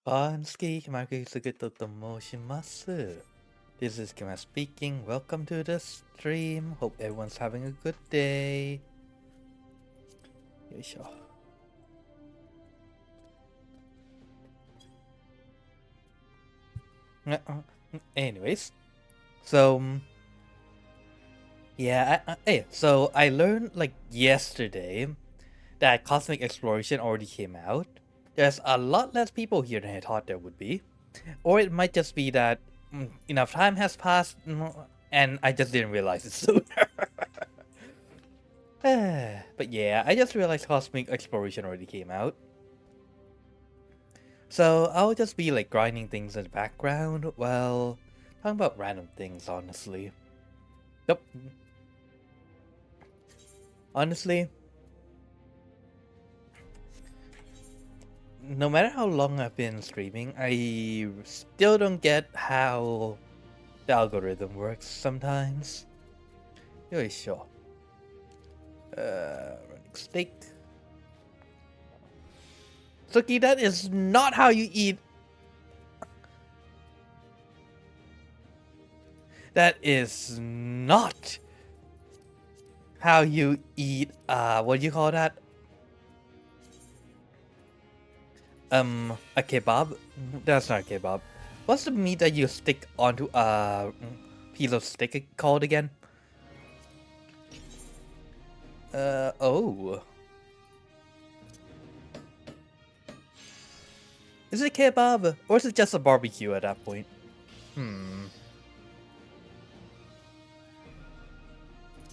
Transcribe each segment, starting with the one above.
Konski Kimagure Tsukito to moshimasu. This is Kima speaking. Welcome to the stream. Hope everyone's having a good day. Yoisho. Anyways, so so I learned like yesterday that Cosmic Exploration already came out. There's a lot less people here than I thought there would be, or it might just be that enough time has passed and I just didn't realize it sooner. But yeah, I just realized Cosmic Exploration already came out. So I'll just be like grinding things in the background while talking about random things, honestly. Yep. Honestly, no matter how long I've been streaming, I still don't get how the algorithm works sometimes. Yoisho. Running steak. Suki, that is not how you eat. That is not how you eat, what do you call that? A kebab? That's not a kebab. What's the meat that you stick onto a piece of steak called again? Oh. Is it kebab? Or is it just a barbecue at that point?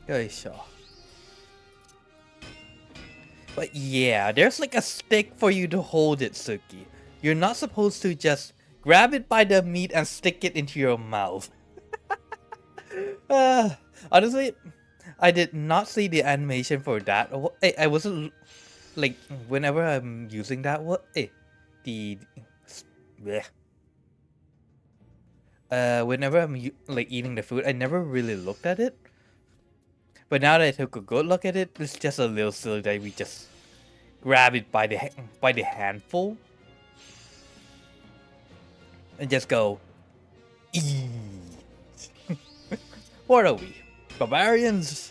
Yoisho. But yeah, there's like a stick for you to hold it, Suki. You're not supposed to just grab it by the meat and stick it into your mouth. Honestly, I did not see the animation for that. I wasn't like whenever I'm using that. Whenever I'm like eating the food, I never really looked at it. But now that I took a good look at it, it's just a little silly that we just grab it by the handful and just go eat. What are we, barbarians?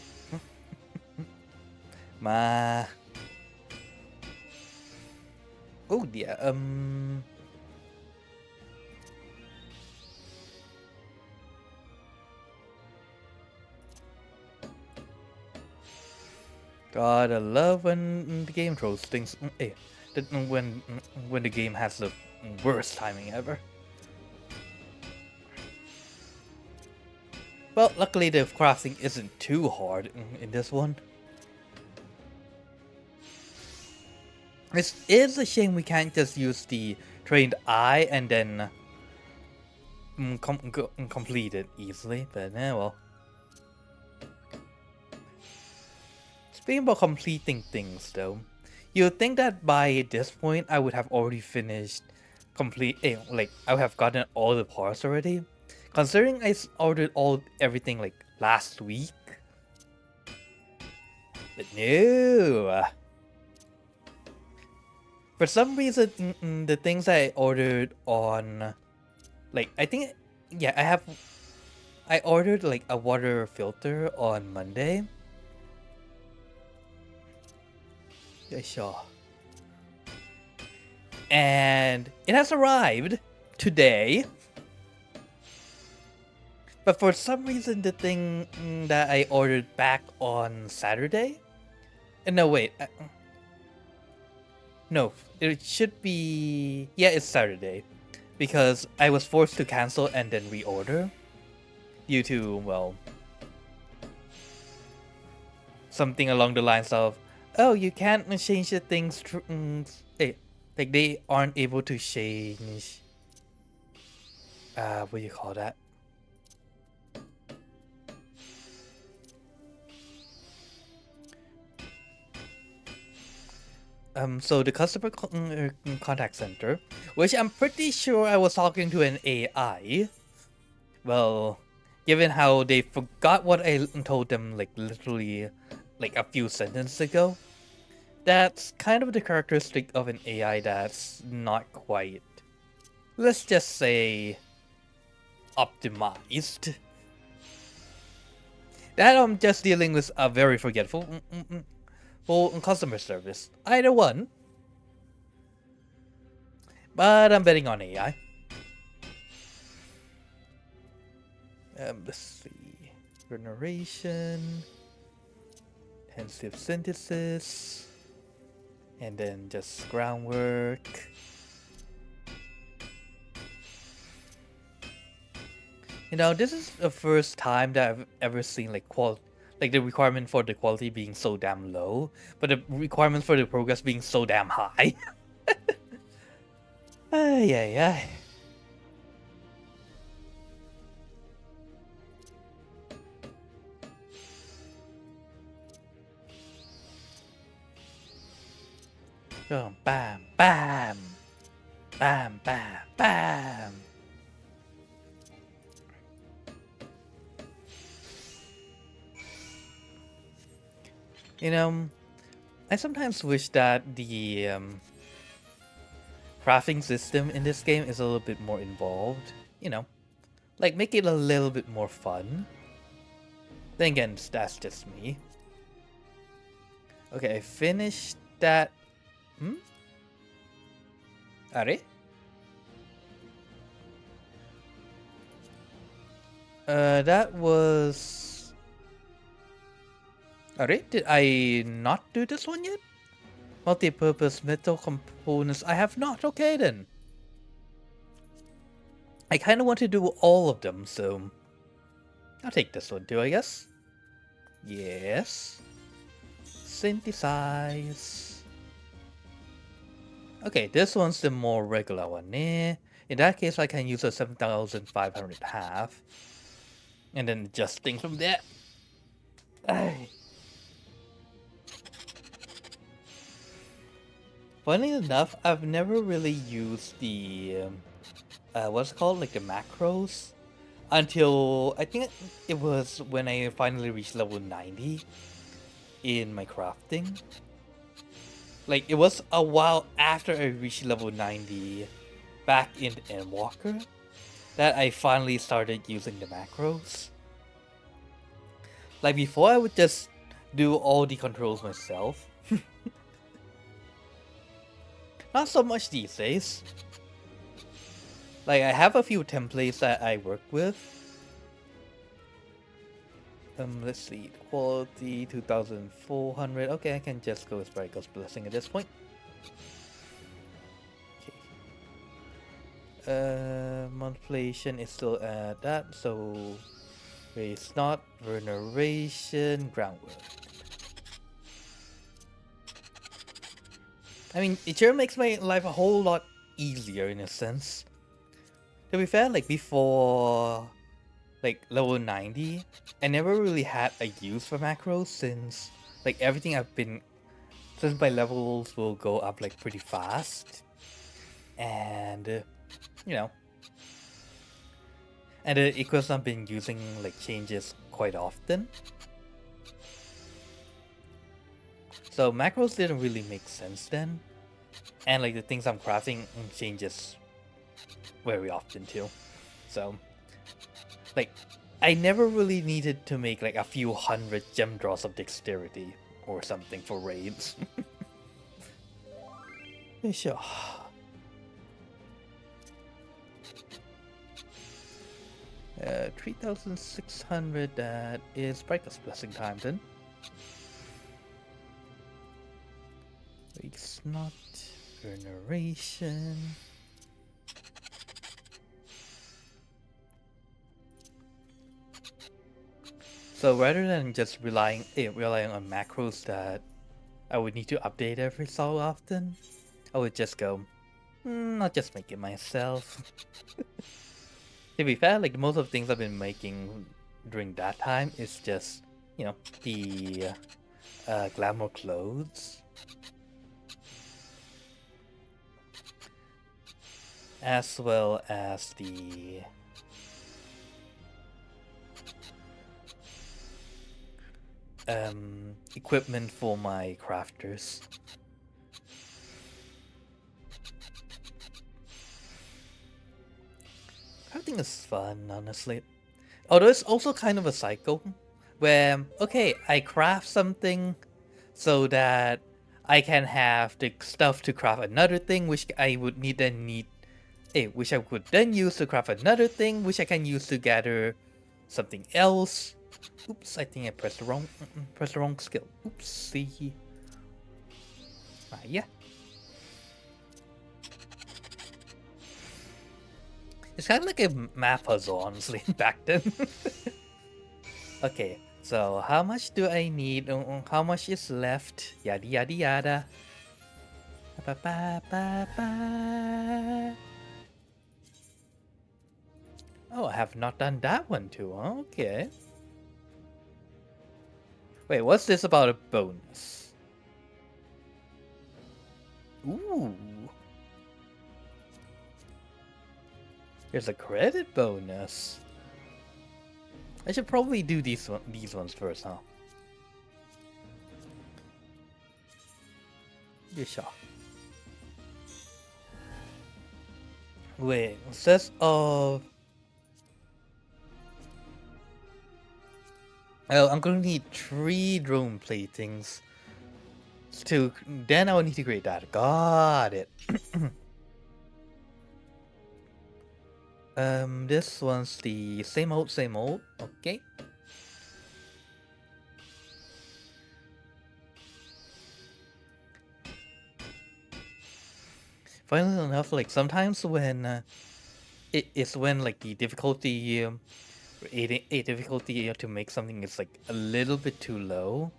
Ma. Oh dear. God, I love when the game throws things. When the game has the worst timing ever. Well, luckily the crossing isn't too hard in this one. It is a shame we can't just use the trained eye and then complete it easily, but well. Speaking about completing things though, you'd think that by this point I would have already finished like I would have gotten all the parts already. Considering I ordered everything like last week. But no. For some reason, the things I ordered on, like, I think, yeah, I ordered like a water filter on Monday. Yeah, sure. And it has arrived today. But for some reason, the thing that I ordered back on Saturday. No, wait. No, it should be. Yeah, it's Saturday. Because I was forced to cancel and then reorder. Due to, well, something along the lines of, oh, you can't change the things. Like they aren't able to change. What do you call that? So the customer contact center, which I'm pretty sure I was talking to an AI. Well, given how they forgot what I told them like literally like a few sentences ago, that's kind of the characteristic of an AI that's not quite let's just say optimized. That I'm just dealing with a very forgetful customer service. Either one. But I'm betting on AI. Let's see. Narration. Intensive synthesis. And then just groundwork. You know, this is the first time that I've ever seen like the requirement for the quality being so damn low, but the requirement for the progress being so damn high. Ay, ay, ay. Bam, bam, bam, bam, bam, bam. You know, I sometimes wish that the crafting system in this game is a little bit more involved. You know, like make it a little bit more fun. Then again, that's just me. Okay, I finished that. Are? That was... Are? Did I not do this one yet? Multi-purpose metal components. I have not. Okay then. I kind of want to do all of them, so... I'll take this one too, I guess. Yes. Synthesize. Okay, this one's the more regular one. In that case, I can use a 7500 half. And then adjusting from there. Ay. Funny enough, I've never really used the... what's it called? Like the macros. Until, I think it was when I finally reached level 90 in my crafting. Like, it was a while after I reached level 90 back in ENVtuber that I finally started using the macros. Like, before I would just do all the controls myself. Not so much these days. Like, I have a few templates that I work with. Let's see. Quality 2400. Okay, I can just go with Sparkle's Blessing at this point. Okay. Manipulation is still at that, so it's not veneration, groundwork. I mean, it sure makes my life a whole lot easier in a sense. To be fair, like before like level 90, I never really had a use for macros since like everything since my levels will go up like pretty fast. And you know, and the equipment I've been using like changes quite often. So macros didn't really make sense then. And like the things I'm crafting changes very often too. So like I never really needed to make like a few hundred gem draws of dexterity or something for raids. Sure. 3600, that is Breaker's Blessing time then. It's not veneration. So rather than just relying on macros that I would need to update every so often, I would just go, I'll just make it myself. To be fair, like most of the things I've been making during that time is just, you know, the glamour clothes. As well as the equipment for my crafters. crafting is fun, honestly. Although it's also kind of a cycle where, okay, I craft something so that I can have the stuff to craft another thing, which I would which I would then use to craft another thing, which I can use to gather something else. Oops, I think I pressed the wrong skill. Oopsie. Yeah. It's kind of like a math puzzle, honestly, back then. Okay, so how much do I need? How much is left? Yada yada yada. Ba, ba, ba, ba. Oh, I have not done that one too. Okay. Wait, what's this about a bonus? Ooh. There's a credit bonus. I should probably do these ones first, huh? Wait, it says Oh, I'm gonna need 3 drone platings. Then I will need to create that. Got it. This one's the same old, okay. Finally enough, like sometimes when it's when like the difficulty a difficulty to make something is like a little bit too low.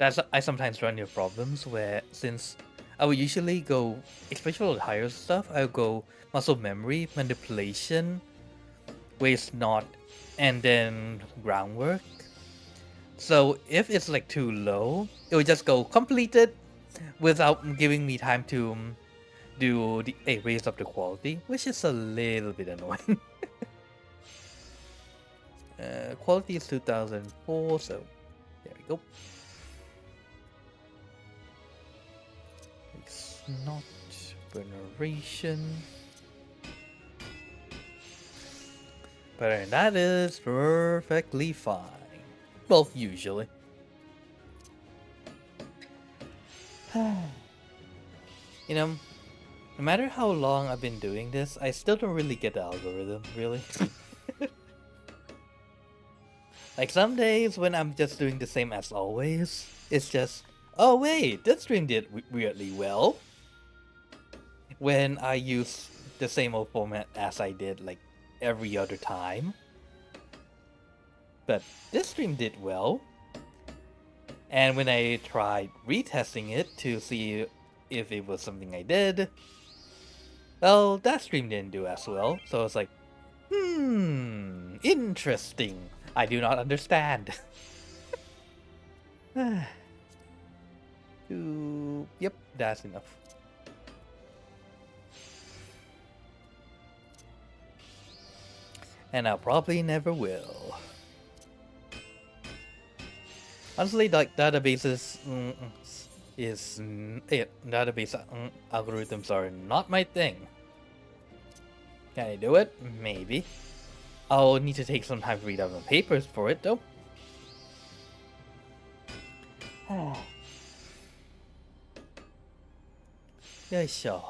I sometimes run into problems where, since I would usually go, especially with higher stuff, I would go muscle memory, manipulation, waste not, and then groundwork. So if it's like too low, it would just go completed without giving me time to raise up the quality, which is a little bit annoying. Quality is 2004, so there we go. It's not veneration, but that is perfectly fine. Well, usually. You know, no matter how long I've been doing this, I still don't really get the algorithm, really. Like some days when I'm just doing the same as always, it's just, oh wait, this stream did weirdly well. When I use the same old format as I did like every other time. But this stream did well. And when I tried retesting it to see if it was something I did, well, that stream didn't do as well. So I was like, interesting. I do not understand. Yep, that's enough. And I probably never will. Honestly, like databases database algorithms are not my thing. Can I do it? Maybe. I'll need to take some time to read out the papers for it, though. Yeah, sure.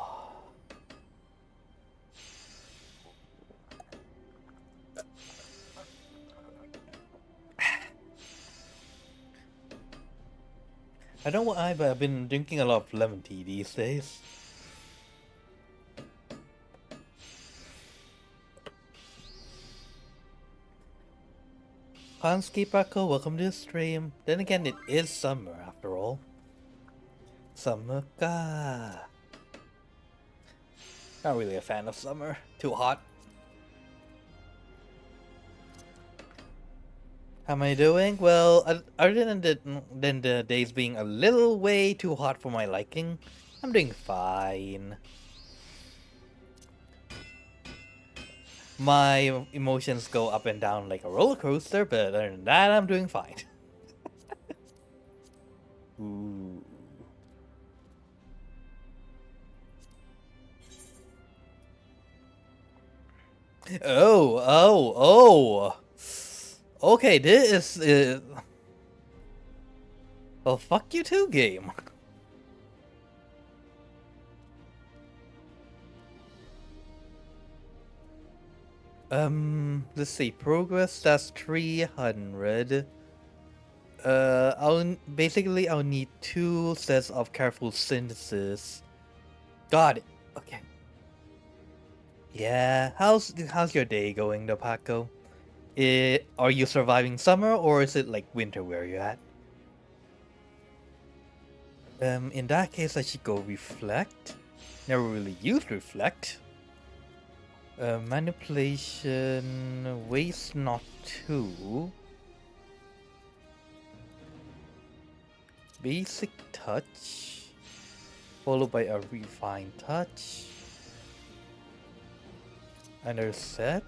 I don't know why, but I've been drinking a lot of lemon tea these days. Hansky Paco, welcome to the stream. Then again, it is summer after all. Summer ka. Not really a fan of summer. Too hot. How am I doing? Well, other than the days being a little way too hot for my liking, I'm doing fine. My emotions go up and down like a roller coaster, but other than that, I'm doing fine. Ooh. Oh. Okay, this is... Well, fuck you too, game. Let's see. Progress, that's 300. I'll need 2 sets of careful synthesis. Got it. Okay. Yeah, how's your day going, though, Paco? Are you surviving summer, or is it like winter where you're at? In that case, I should go reflect. Never really used reflect. Manipulation, waste not 2. Basic touch, followed by a refined touch. Another set.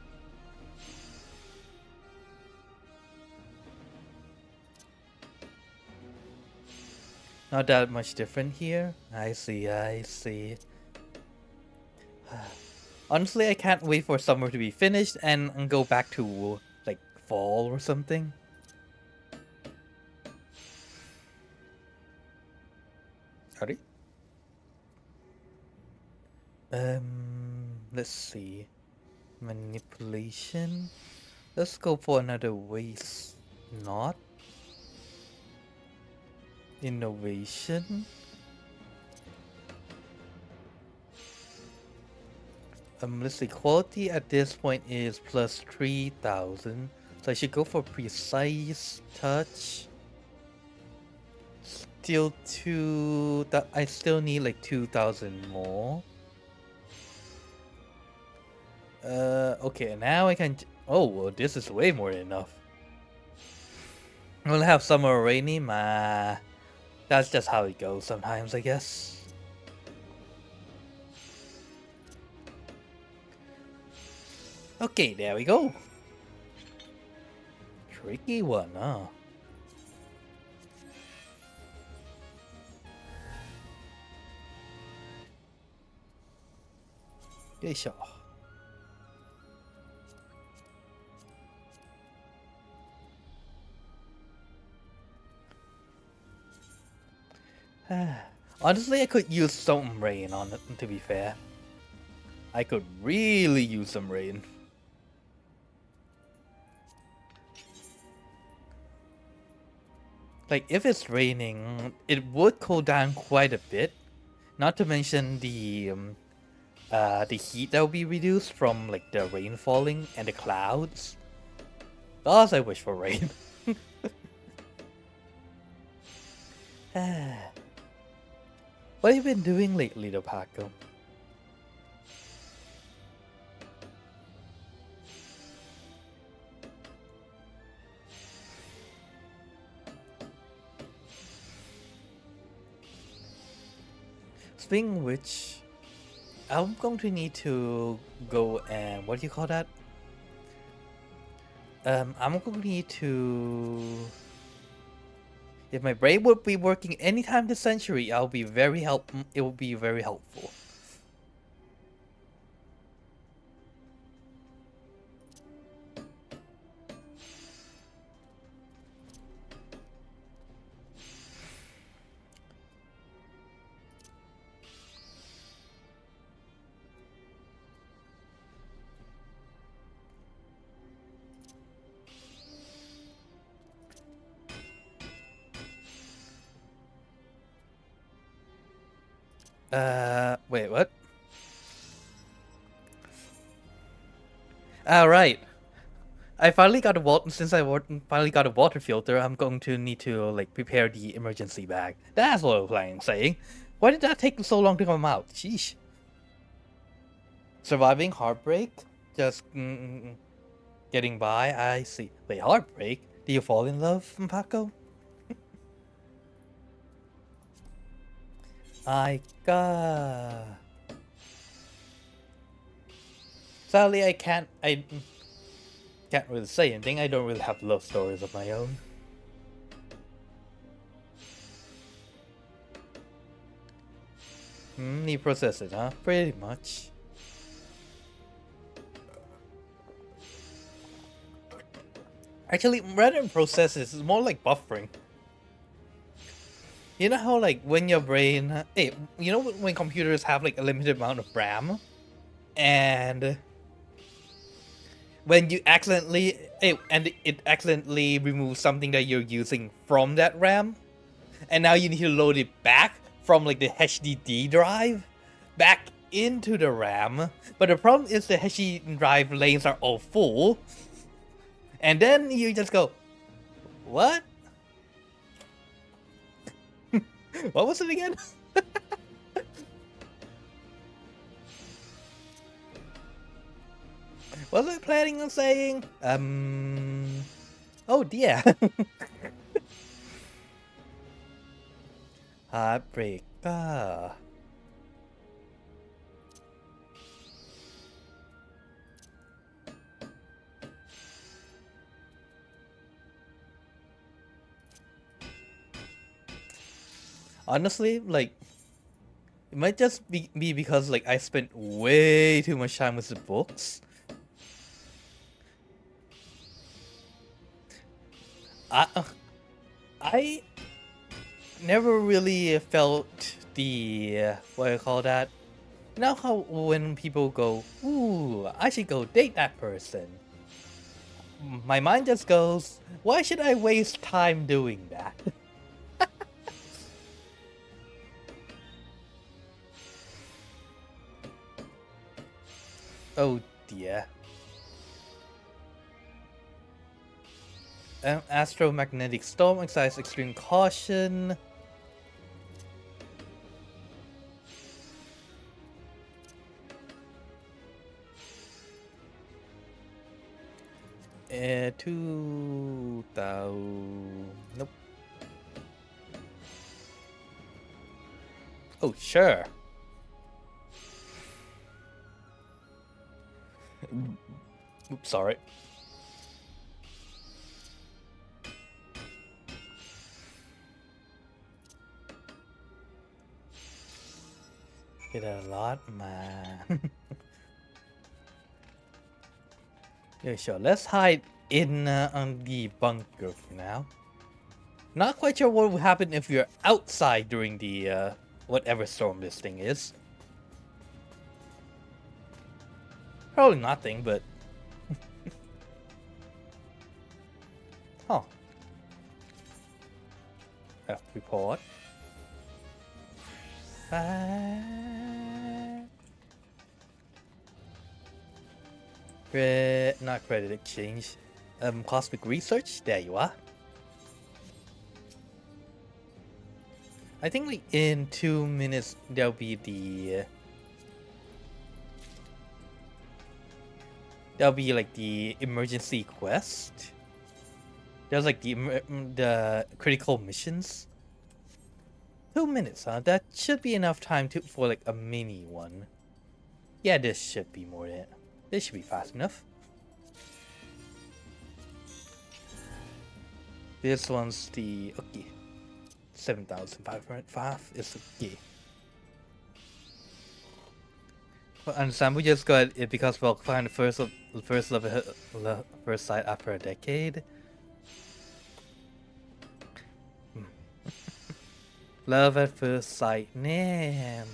Not that much different here. I see. Honestly, I can't wait for summer to be finished and go back to, like, fall or something. Sorry? Let's see. Manipulation. Let's go for another waste knot. Innovation. Let's see. Quality at this point is plus 3,000. So I should go for precise touch. Still I still need like 2,000 more. Okay, now I can... Oh, well, this is way more than enough. We'll have summer or rainy, that's just how it goes sometimes, I guess. Okay, there we go. Tricky one, huh? Geisha. Honestly, I could use some rain on it, to be fair. I could really use some rain. Like, if it's raining, it would cool down quite a bit. Not to mention the heat that will be reduced from, like, the rain falling and the clouds. Thus, I wish for rain. What have you been doing lately, though, Paco? Speaking of which, I'm going to need to go and... What do you call that? I'm going to need to... If my brain would be working anytime this century, it will be very helpful. Wait, what? Right. I finally got a water. Since I finally got a water filter, I'm going to need to like prepare the emergency bag. That's what I was planning on saying. Why did that take so long to come out? Sheesh. Surviving heartbreak, just getting by. I see. Wait, heartbreak? Do you fall in love, Paco? I got. Sadly, I can't really say anything. I don't really have love stories of my own. Need process it, huh? Pretty much. Actually, rather than processes, it's more like buffering. You know how like when your brain, hey, you know when computers have like a limited amount of RAM, and when you accidentally, and it accidentally removes something that you're using from that RAM, and now you need to load it back from like the HDD drive back into the RAM. But the problem is the HDD drive lanes are all full, and then you just go, what? What was it again? What was I planning on saying? Oh dear. Heartbreaker. Honestly, like, it might just be because like I spent way too much time with the books. I never really felt the what do you call that? You know how when people go, ooh, I should go date that person. My mind just goes, why should I waste time doing that? Oh dear. Astromagnetic storm, exercise extreme caution. Nope. Oh, sure. Oops, sorry. Hit a lot, man. Yeah, sure. Let's hide in on the bunker for now. Not quite sure what would happen if you're outside during the whatever storm this thing is. Probably nothing, but huh. F report. Not credit exchange. Cosmic research. There you are. I think like in 2 minutes there'll be like the emergency quest. There's like the critical missions. 2 minutes, huh? That should be enough time for like a mini one. Yeah, this should be more than. This should be fast enough. This one's the okay. 7,505 is okay. Well, understand we just got it because we'll find the first sight after a decade. Love at first sight, damn.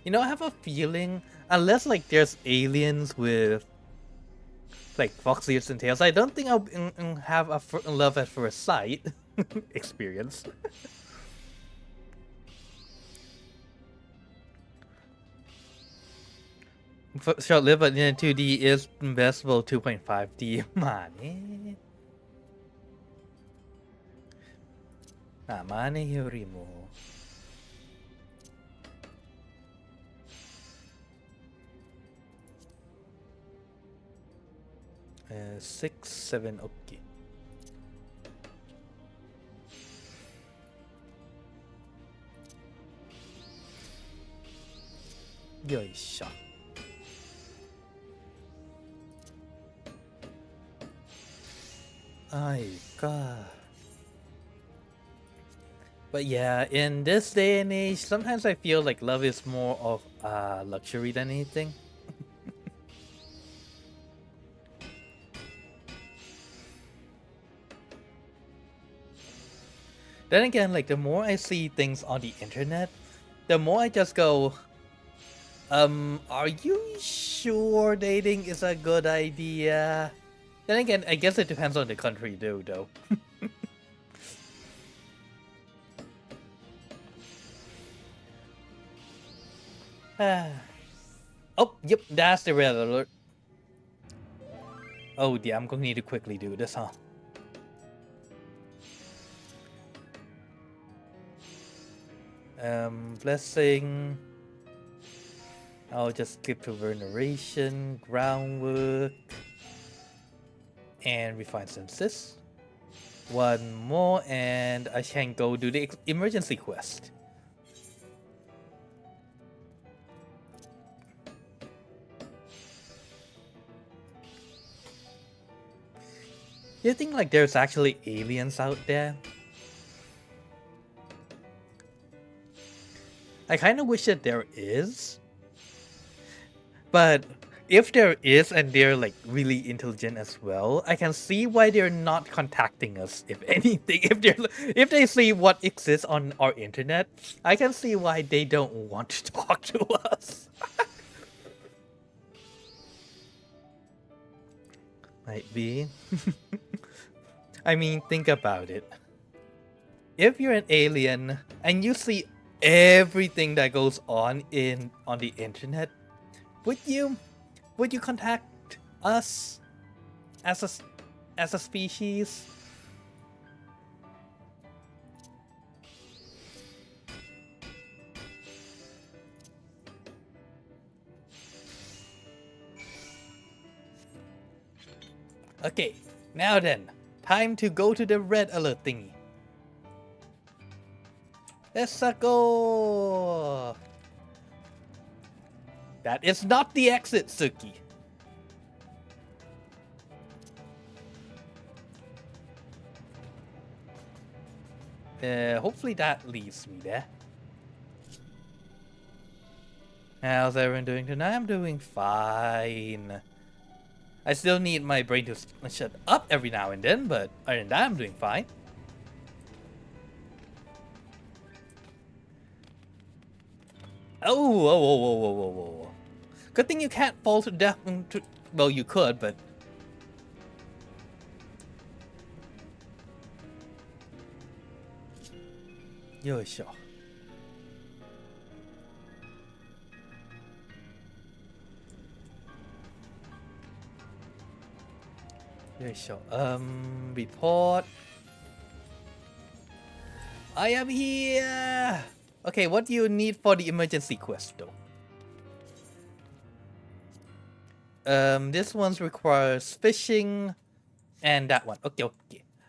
You know, I have a feeling, unless like there's aliens with like fox ears and tails, I don't think I'll have a love at first sight experience. Short-lived, but in 2D is investable 2.5D. Mane. Mane Hirimo. 6, 7, okay. Yoisha. God. But yeah, in this day and age, sometimes I feel like love is more of a luxury than anything. Then again, like the more I see things on the internet, the more I just go, are you sure dating is a good idea? Then again, I guess it depends on the country though. Oh, yep, that's the red alert. Oh, yeah, I'm gonna need to quickly do this, huh? Blessing. I'll just skip to veneration, groundwork, and refine synthesis. One more, and I can go do the emergency quest. You think like there's actually aliens out there? I kind of wish that there is. But if there is and they're like really intelligent as well, I can see why they're not contacting us. If anything, if they see what exists on our internet, I can see why they don't want to talk to us. Might be. I mean, think about it. If you're an alien and you see everything that goes on the internet, would you contact us as a species? Okay, now then, time to go to the red alert thingy. Let's go. That is not the exit, Suki. Hopefully that leads me there. How's everyone doing tonight? I'm doing fine. I still need my brain to shut up every now and then, but other than that, I'm doing fine. Oh. Good thing you can't fall to death. Well, you could, but... Yoisho. Report. I am here! Okay, what do you need for the emergency quest though? This one requires fishing and that one. Okay.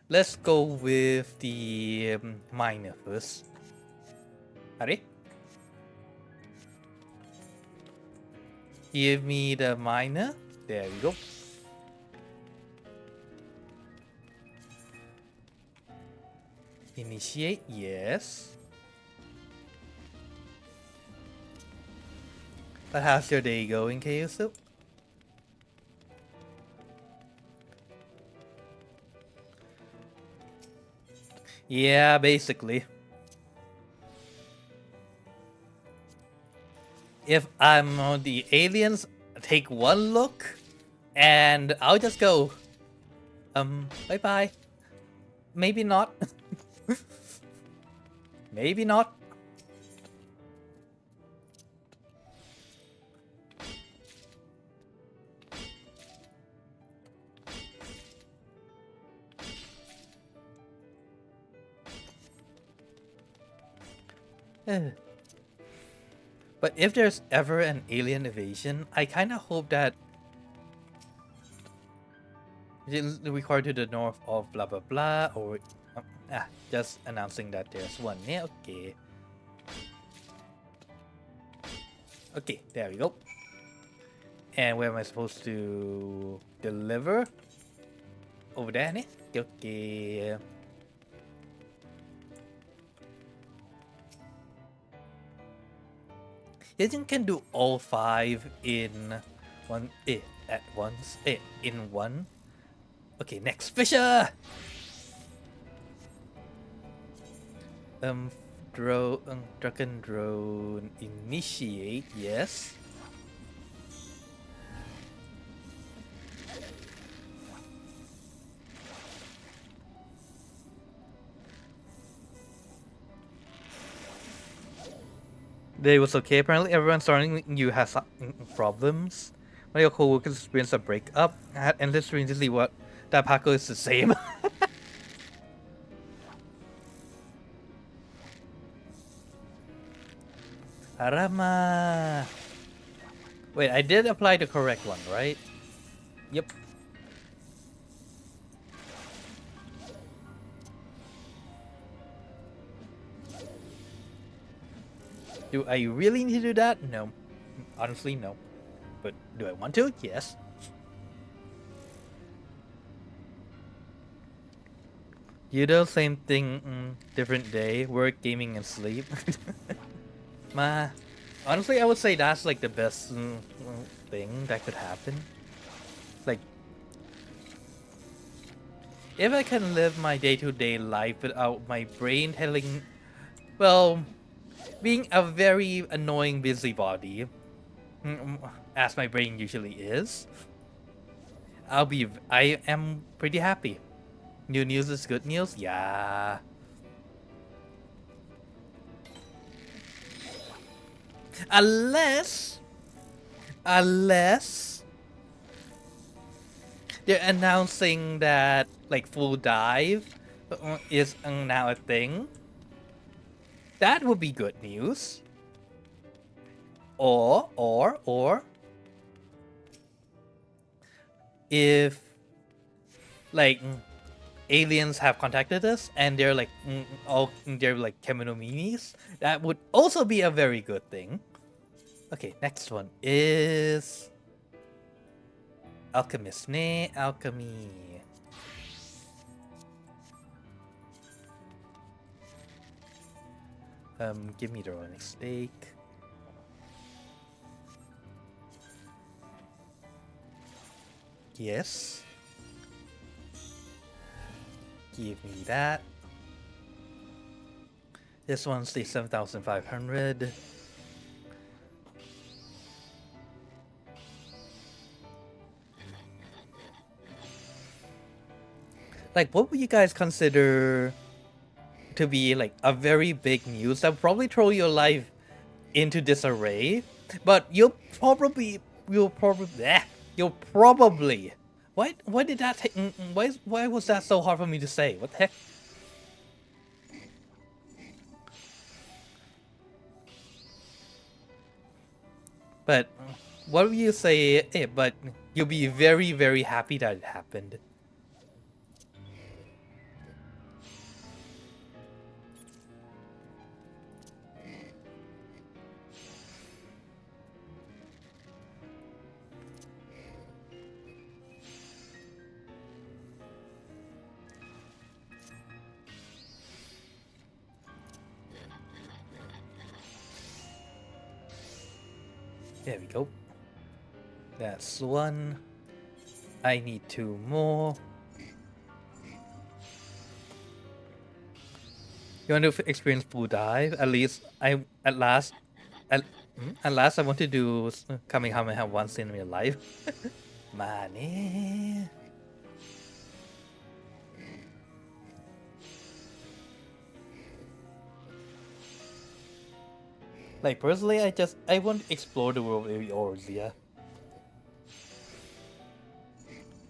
Let's go with the miner first. Hurry. Give me the miner. There we go. Initiate, yes. But how's your day going, Kyusu? Yeah, basically. If I'm on the aliens, take one look, and I'll just go. Bye-bye. Maybe not. Maybe not. But if there's ever an alien invasion, I kind of hope that it's required to the north of blah blah blah, or just announcing that there's one. Yeah, okay. Okay, there we go. And where am I supposed to deliver? Over there, ne? Okay. You can do all 5 in one at once. In one. Okay, next Fisher. Um, Dragon Drone initiate, yes. They was okay. Apparently, everyone starting you has problems. One of your co-workers experienced a breakup. I had endless dreams to see what that Paco is the same. Arama. Wait, I did apply the correct one, right? Yep. Do I really need to do that? No. Honestly, no. But do I want to? Yes. You do same thing, different day, work, gaming, and sleep. Honestly, I would say that's like the best thing that could happen. Like, if I can live my day-to-day life without my brain telling, well, being a very annoying busybody, as my brain usually is, I am pretty happy. New news is good news? Yeah. Unless they're announcing that like full dive is now a thing. That would be good news. Or if like aliens have contacted us and they're like they're like Kemonominis, that would also be a very good thing. Okay, next one is Alchemist ne alchemy. Give me the running steak. Yes. Give me that. This one's the 7,500. Like, what would you guys consider to be like a very big news that would probably throw your life into disarray? But you'll probably why did that take why was that so hard for me to say? What the heck? But what would you say? But you'll be very, very happy that it happened. There we go. That's one. I need two more. You want to experience full dive? At last I want to do Kamehameha once in my life. Money. Like personally, I want to explore the world with Orzia.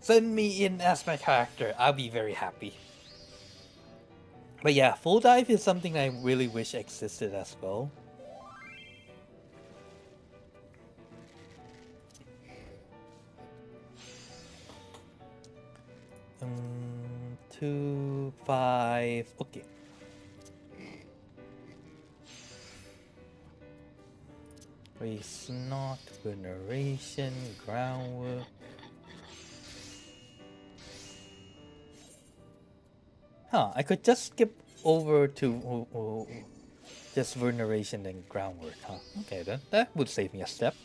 Send me in as my character. I'll be very happy. But yeah, full dive is something I really wish existed as well. Um, 2, 5. Okay. Race not veneration, groundwork. Huh, I could just skip over to just veneration and groundwork, huh? Okay then, that would save me a step.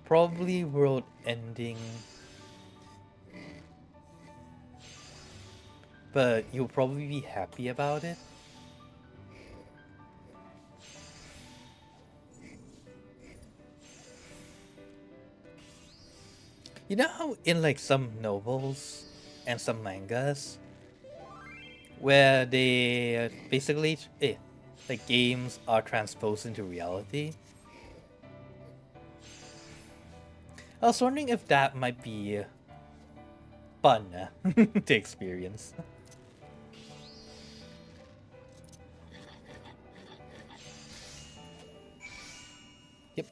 Probably world ending. But you'll probably be happy about it. You know how in like some novels and some mangas where they basically like games are transposed into reality? I was wondering if that might be fun to experience. Yep.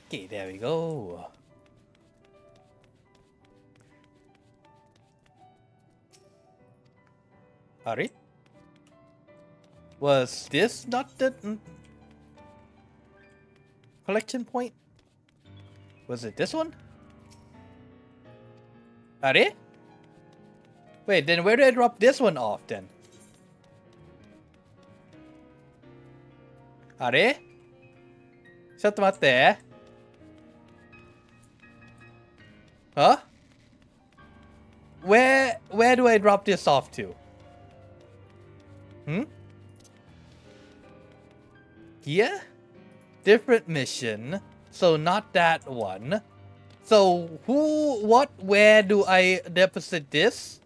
Okay, there we go. Alright. Was this not the collection point? Was it this one? Alright? Wait, then where did I drop this one off then? Alright? ちょっと待って。Huh? Where do I drop this off to? Here? Different mission. So not that one. So where do I deposit this?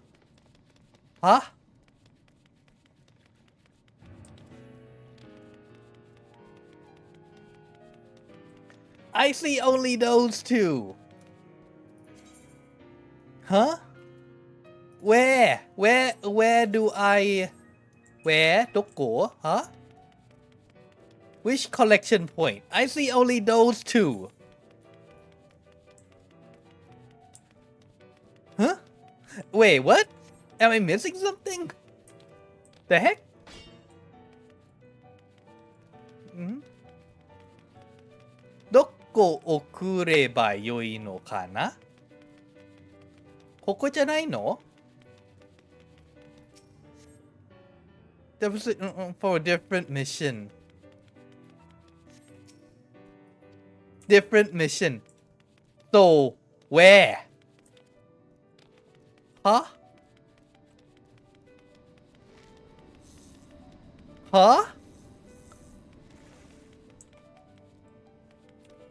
Huh? I see only those two. Huh? Where do I... Where? Doko? Huh? Which collection point? I see only those two. Huh? Wait, what? Am I missing something? The heck? Doko okureba yoi no kana? Koko janai no? Deposit for a different mission. Different mission. So, where? Huh? Huh?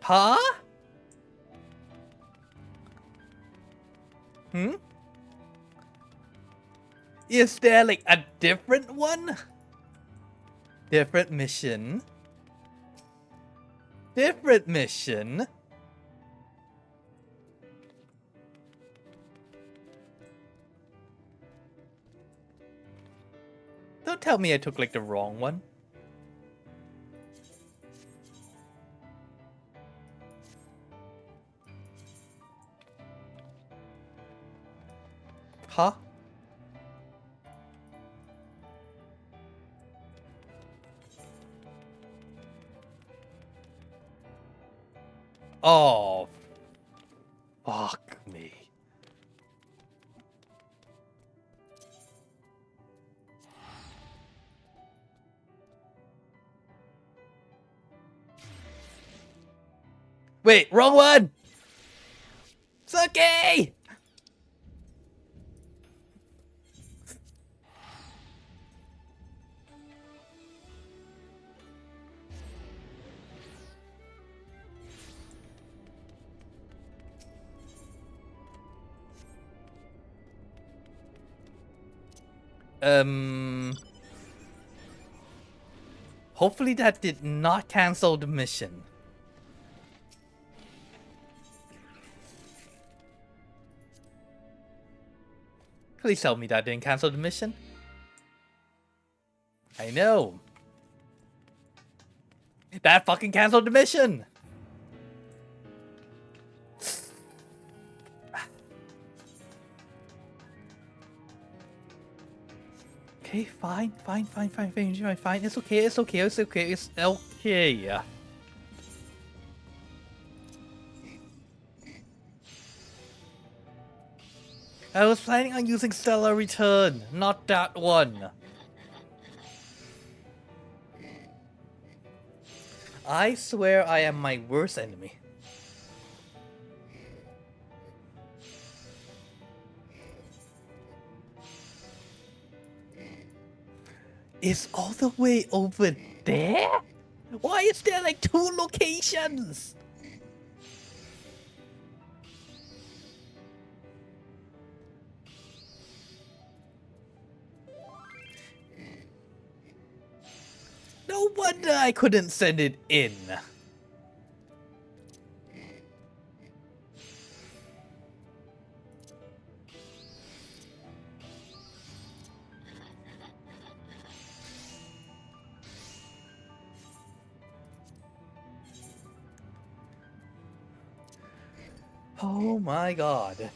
Huh? Is there like a different one? Different mission? Different mission? Don't tell me I took like the wrong one. Huh? Oh, fuck me. Wait, wrong one! It's okay! Hopefully that did not cancel the mission. Please tell me that didn't cancel the mission. I know. That fucking canceled the mission. Okay, fine. It's okay. I was planning on using Stellar Return, not that one. I swear I am my worst enemy. is all the way over there? Why is there like 2 locations? No wonder I couldn't send it in. Oh my god.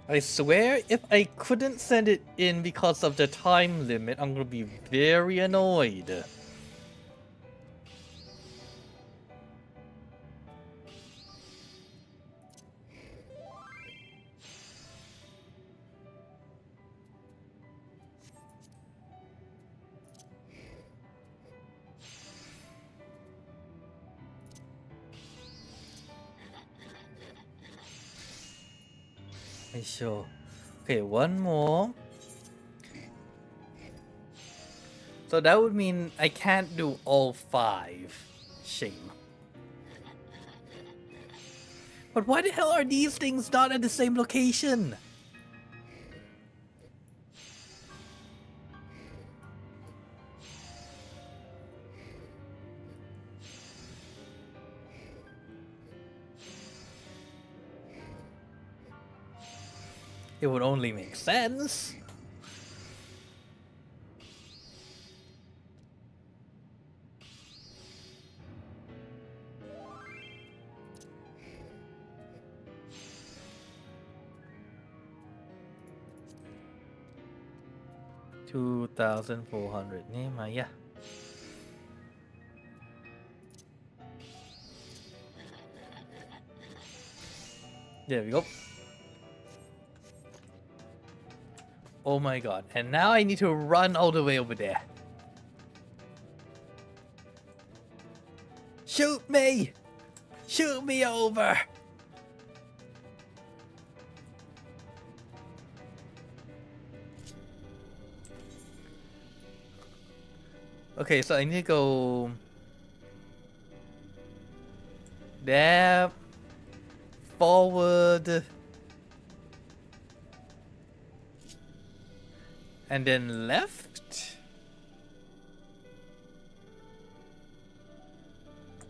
I swear, if I couldn't send it in because of the time limit, I'm gonna be very annoyed. Sure. Okay, one more. So that would mean I can't do all 5. Shame. But why the hell are these things not at the same location? It would only make sense. $2,400 นี่มาyeah. There we go. Oh my god, and now I need to run all the way over there. Shoot me! Shoot me over! Okay, so I need to go there, forward, and then left.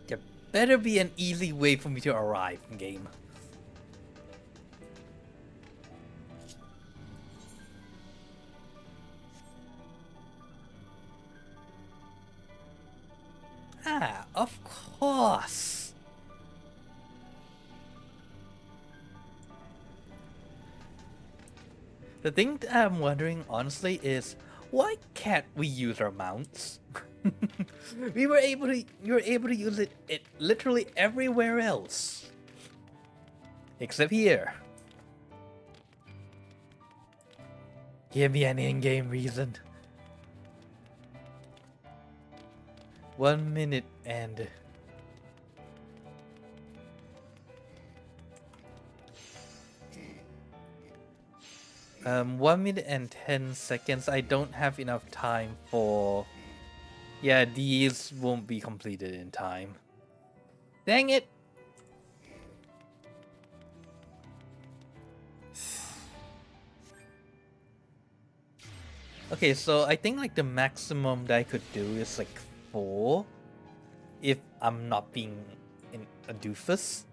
There better be an easy way for me to arrive in game. Ah, of course. The thing that I'm wondering honestly is why can't we use our mounts? You were able to use it literally everywhere else. Except here. Give me an in-game reason. 1 minute and 1 minute and 10 seconds. I don't have enough time for... Yeah, these won't be completed in time. Dang it! Okay, so I think like the maximum that I could do is like 4 if I'm not being a doofus.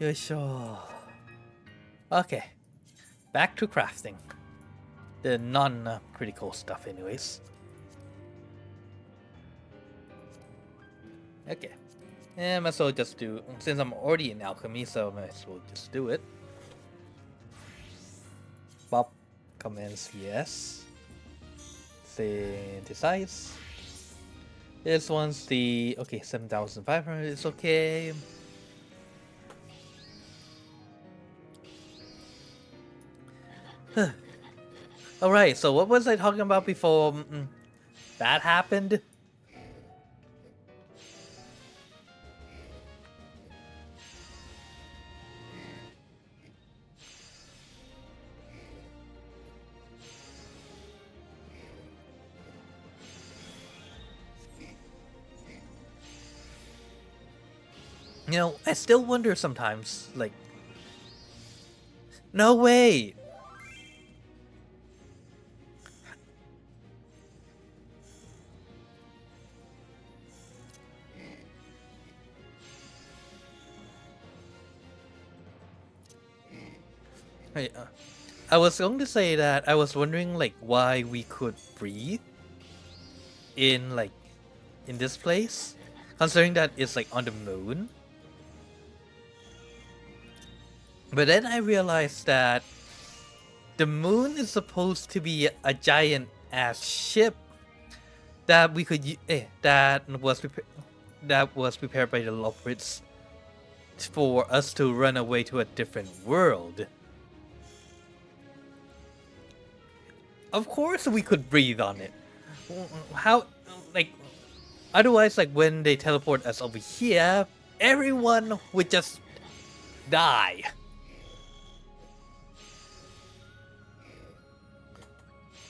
Yeah, sure. Okay, back to crafting. The non-critical stuff anyways. Okay. And might as well just do, since I'm already in alchemy, so I might as well just do it. Pop commands yes. Synthesize. This one's the, okay, 7,500 is okay. Alright, so what was I talking about before that happened? You know, I still wonder sometimes, like, no way! I was going to say that I was wondering, like, why we could breathe in, like, in this place, considering that it's, like, on the moon. But then I realized that the moon is supposed to be a giant ass ship that we could that was prepared by the Loprits for us to run away to a different world. Of course we could breathe on it. How, like, otherwise, like, when they teleport us over here, everyone would just die.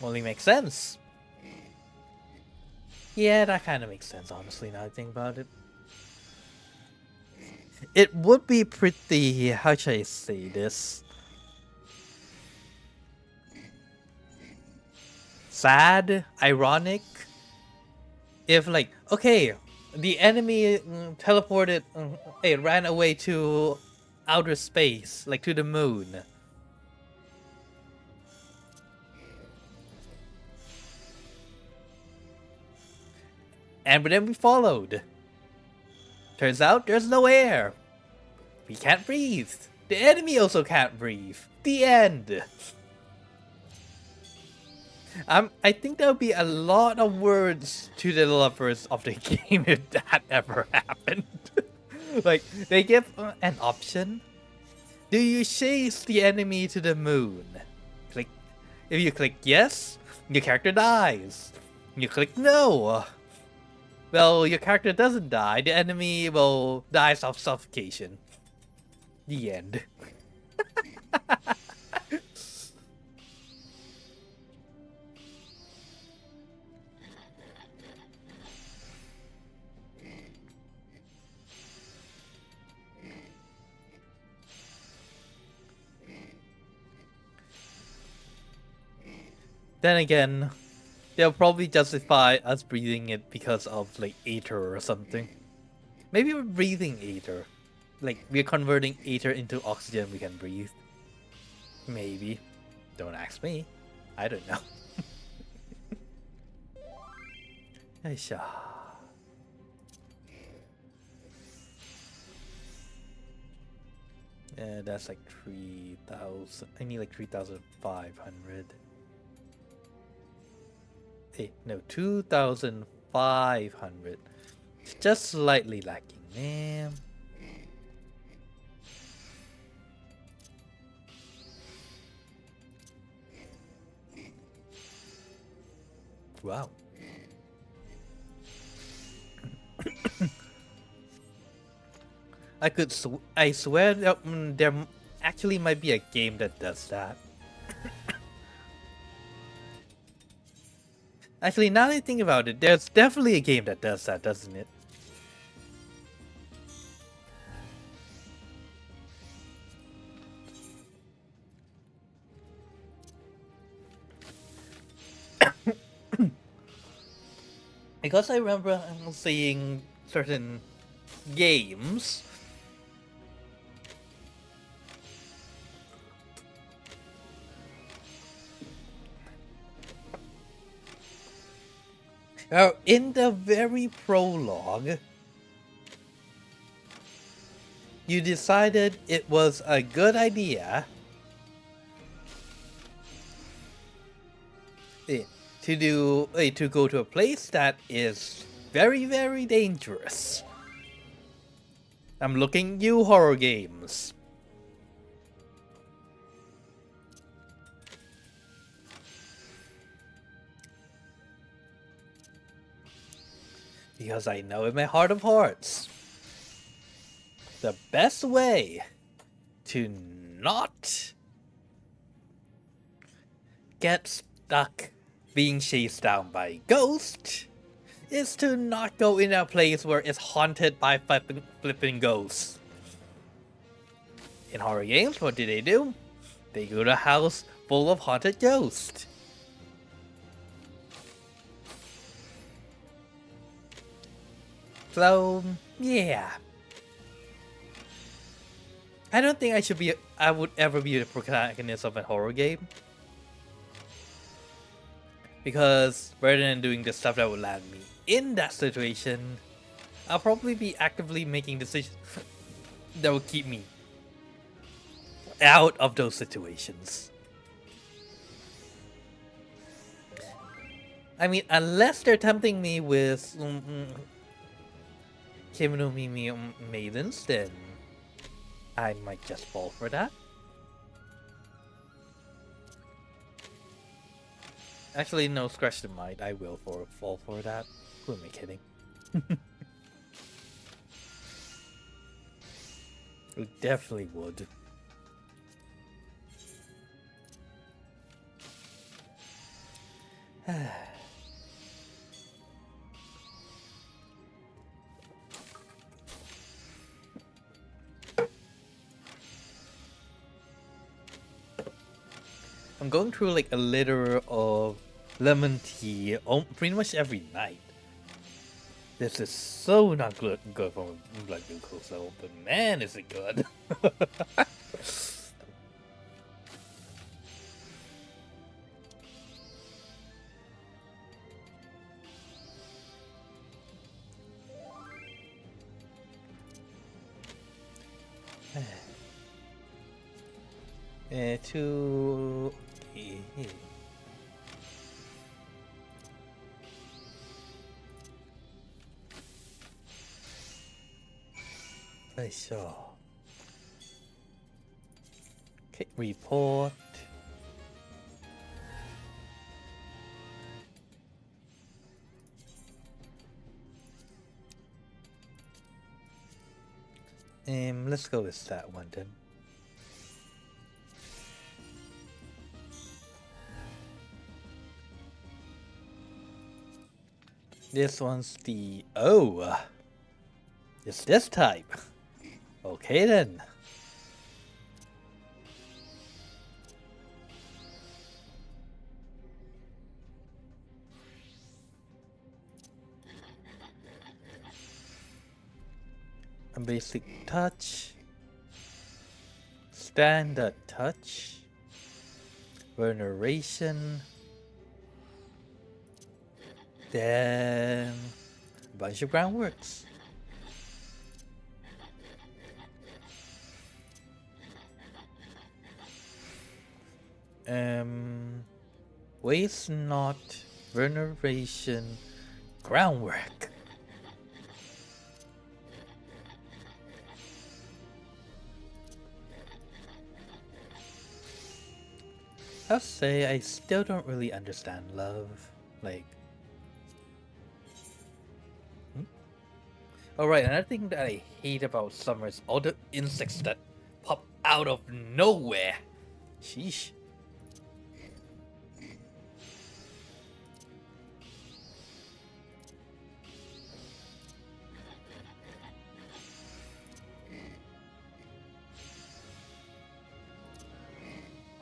Only makes sense. Yeah, that kind of makes sense, honestly, now I think about it. It would be pretty, how should I say this? Sad, ironic, if, like, okay, the enemy teleported, it ran away to outer space, like to the moon. And then we followed. Turns out there's no air. We can't breathe. The enemy also can't breathe. The end. I think there would be a lot of words to the developers of the game if that ever happened. Like, they give an option. Do you chase the enemy to the moon? Click. If you click yes, your character dies. You click no. Well, your character doesn't die. The enemy will die of suffocation. The end. Then again, they'll probably justify us breathing it because of, like, ether or something. Maybe we're breathing ether. Like, we're converting ether into oxygen we can breathe. Maybe. Don't ask me. I don't know. Aisha. Yeah, that's like 3,000. I need like 3,500. Hey, no, 2,500. Just slightly lacking, man. Wow. I swear that there actually might be a game that does that. Actually, now that I think about it, there's definitely a game that does that, doesn't it? Because I remember seeing certain games in the very prologue, you decided it was a good idea to go to a place that is very, very dangerous. I'm looking you horror games. Because I know in my heart of hearts, the best way to not get stuck being chased down by a ghost is to not go in a place where it's haunted by flipping ghosts. In horror games, what do? They go to a house full of haunted ghosts. So, yeah. I don't think I would ever be the protagonist of a horror game. Because rather than doing the stuff that would land me in that situation, I'll probably be actively making decisions that will keep me out of those situations. I mean, unless they're tempting me with Kimi no Mimi maidens, then I might just fall for that. Actually, no, scratch the mic. I will fall for that. Who am I kidding? We definitely would. I'm going through like a liter of lemon tea pretty much every night. This is so not good for blood glucose level, but man, is it good. Sure. Okay, report. Let's go with that one then. This one's the it's this type. Okay then. A basic touch, standard touch, veneration, then a bunch of groundworks. Waste not, veneration, groundwork. I'll say I still don't really understand love. Like, alright, another thing that I hate about summer is all the insects that pop out of nowhere. Sheesh.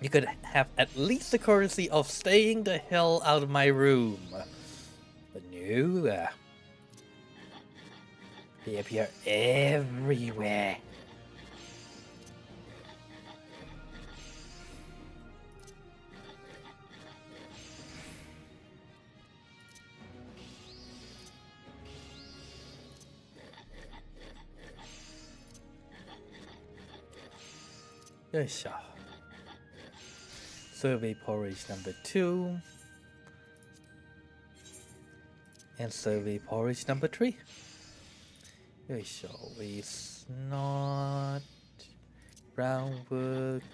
You could have at least the courtesy of staying the hell out of my room. But no, they appear everywhere. Yes, survey porridge number 2. And survey porridge number 3. It's always not groundwork,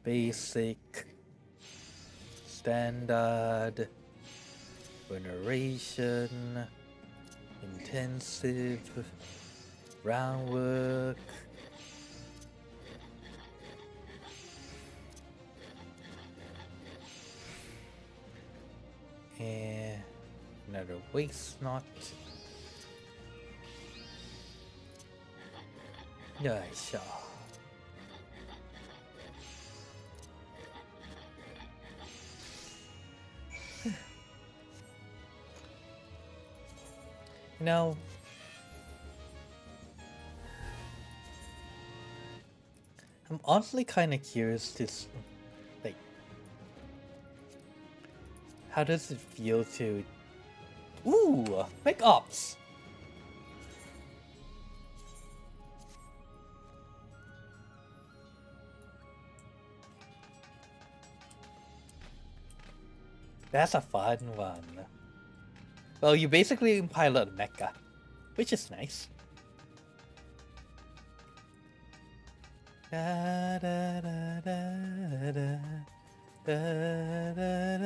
basic, standard, veneration, intensive, groundwork. And another waste knot. Yeah, sure. You know, I'm honestly kind of curious to, like, how does it feel to, ooh, make ops. That's a fun one. Well, you basically pilot a mecha, which is nice. Da, da, da, da, da, da, da, da,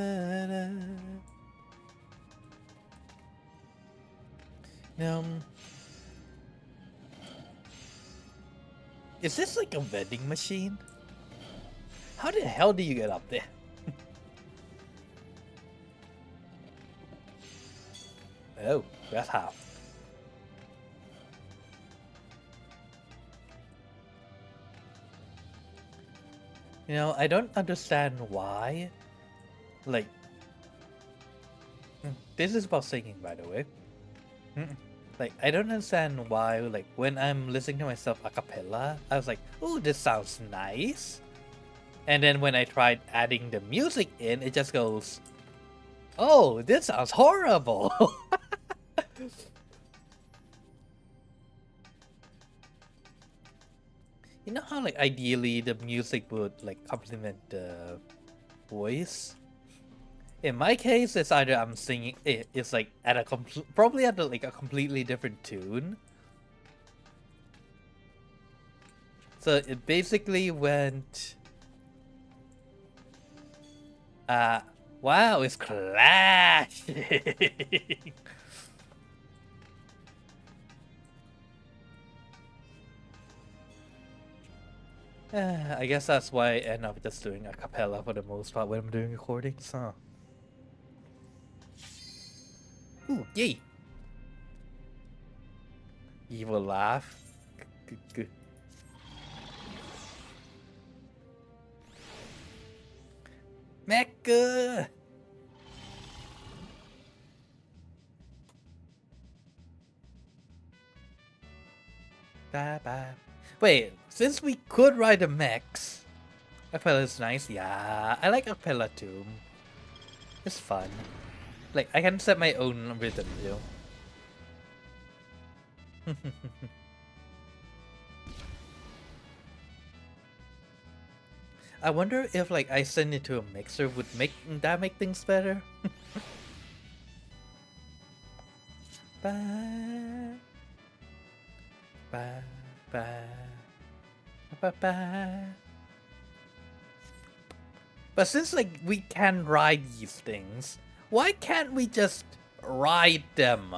da. Is this like a vending machine? How the hell do you get up there? Oh, that's how. You know, I don't understand why. Like, this is about singing, by the way. Like, I don't understand why, like, when I'm listening to myself a cappella, I was like, oh, this sounds nice. And then when I tried adding the music in, it just goes, oh, this sounds horrible. You know how, like, ideally the music would, like, complement the voice? In my case, it's either I'm singing, it's like at a probably at like a completely different tune. So it basically went, wow, it's clashing. I guess that's why I end up just doing a cappella for the most part when I'm doing recordings, huh? Ooh, yay! Evil laugh. Good. Mecha! Bye. Wait, since we could ride the mechs, Acapella is nice. Yeah, I like Acapella too. It's fun. Like, I can set my own rhythm too. I wonder if, like, I send it to a mixer would make things better. Bye. But since, like, we can ride these things, why can't we just ride them?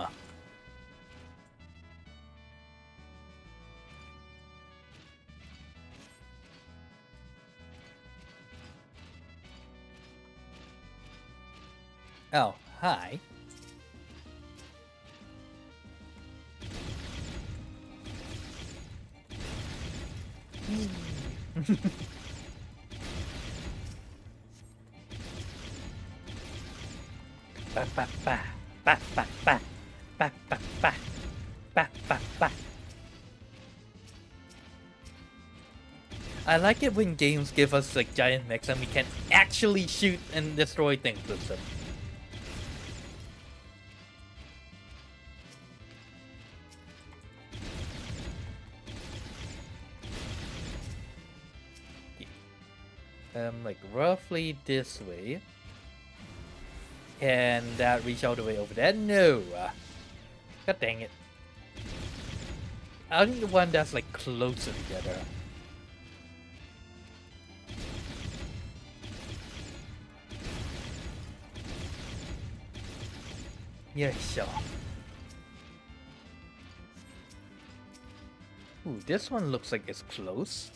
Oh, hi. I like it when games give us like giant mechs and we can actually shoot and destroy things with them. Like roughly this way. Can that reach all the way over there? No. God dang it. I need the one that's like closer together. Yeah, sure. Ooh, this one looks like it's close.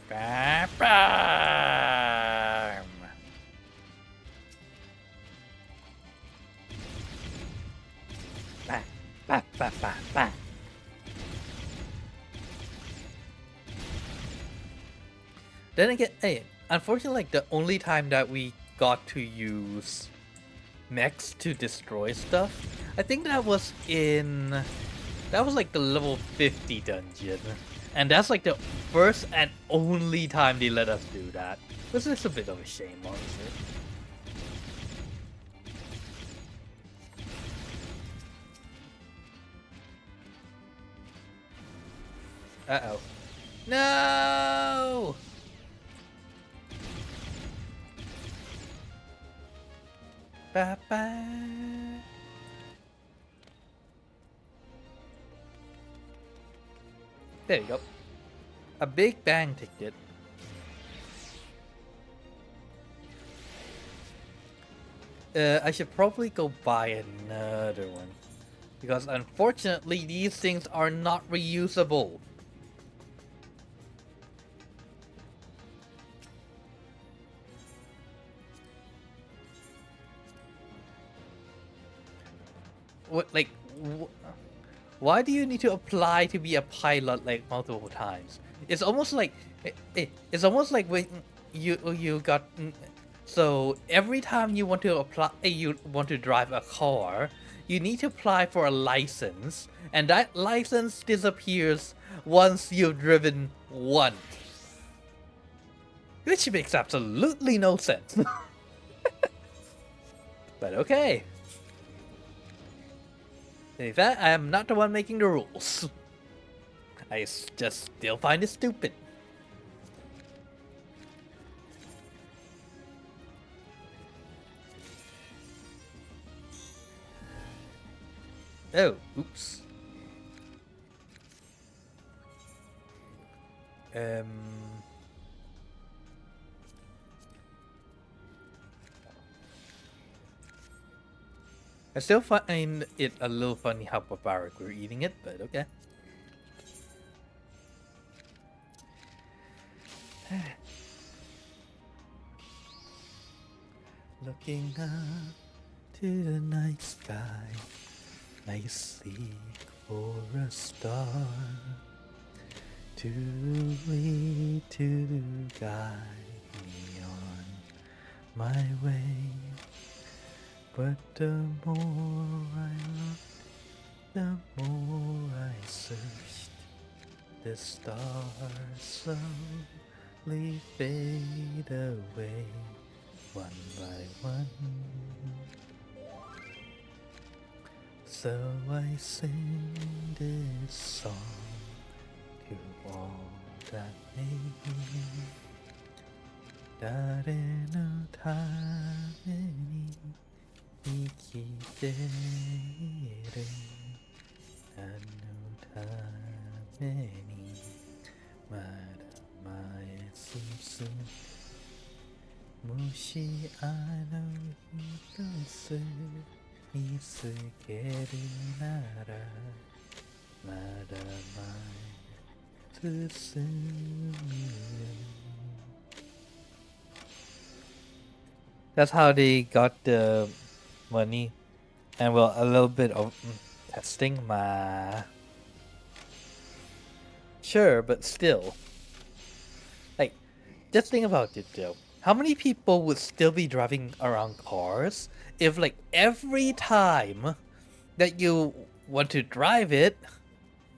Bam, bam. Bam, bam, bam, bam, bam. Then again, hey, unfortunately, like the only time that we got to use mechs to destroy stuff, I think that was like the level 50 dungeon. And that's like the first and only time they let us do that. Which is a bit of a shame, honestly. Uh-oh. No! Ba-ba. There you go. A big bang ticket. I should probably go buy another one. Because unfortunately, these things are not reusable. What, like, why do you need to apply to be a pilot like multiple times? It's almost like when you got so every time you want to apply, you want to drive a car, you need to apply for a license, and that license disappears once you've driven once, which makes absolutely no sense. But okay. In fact, I am not the one making the rules. I just still find it stupid. Oh, oops. I still find it a little funny how barbaric we're eating it, but okay. Looking up to the night sky, I seek for a star to lead, to guide me on my way. But the more I looked, the more I searched. The stars slowly fade away, one by one. So I sing this song to all that may誰のために生きているあのためにまだ前進むもしあの一つ見つけるならまだ前進むよ That's how they got the money, and well, a little bit of testing, Sure, but still, like, just think about it though. How many people would still be driving around cars if, like, every time that you want to drive it,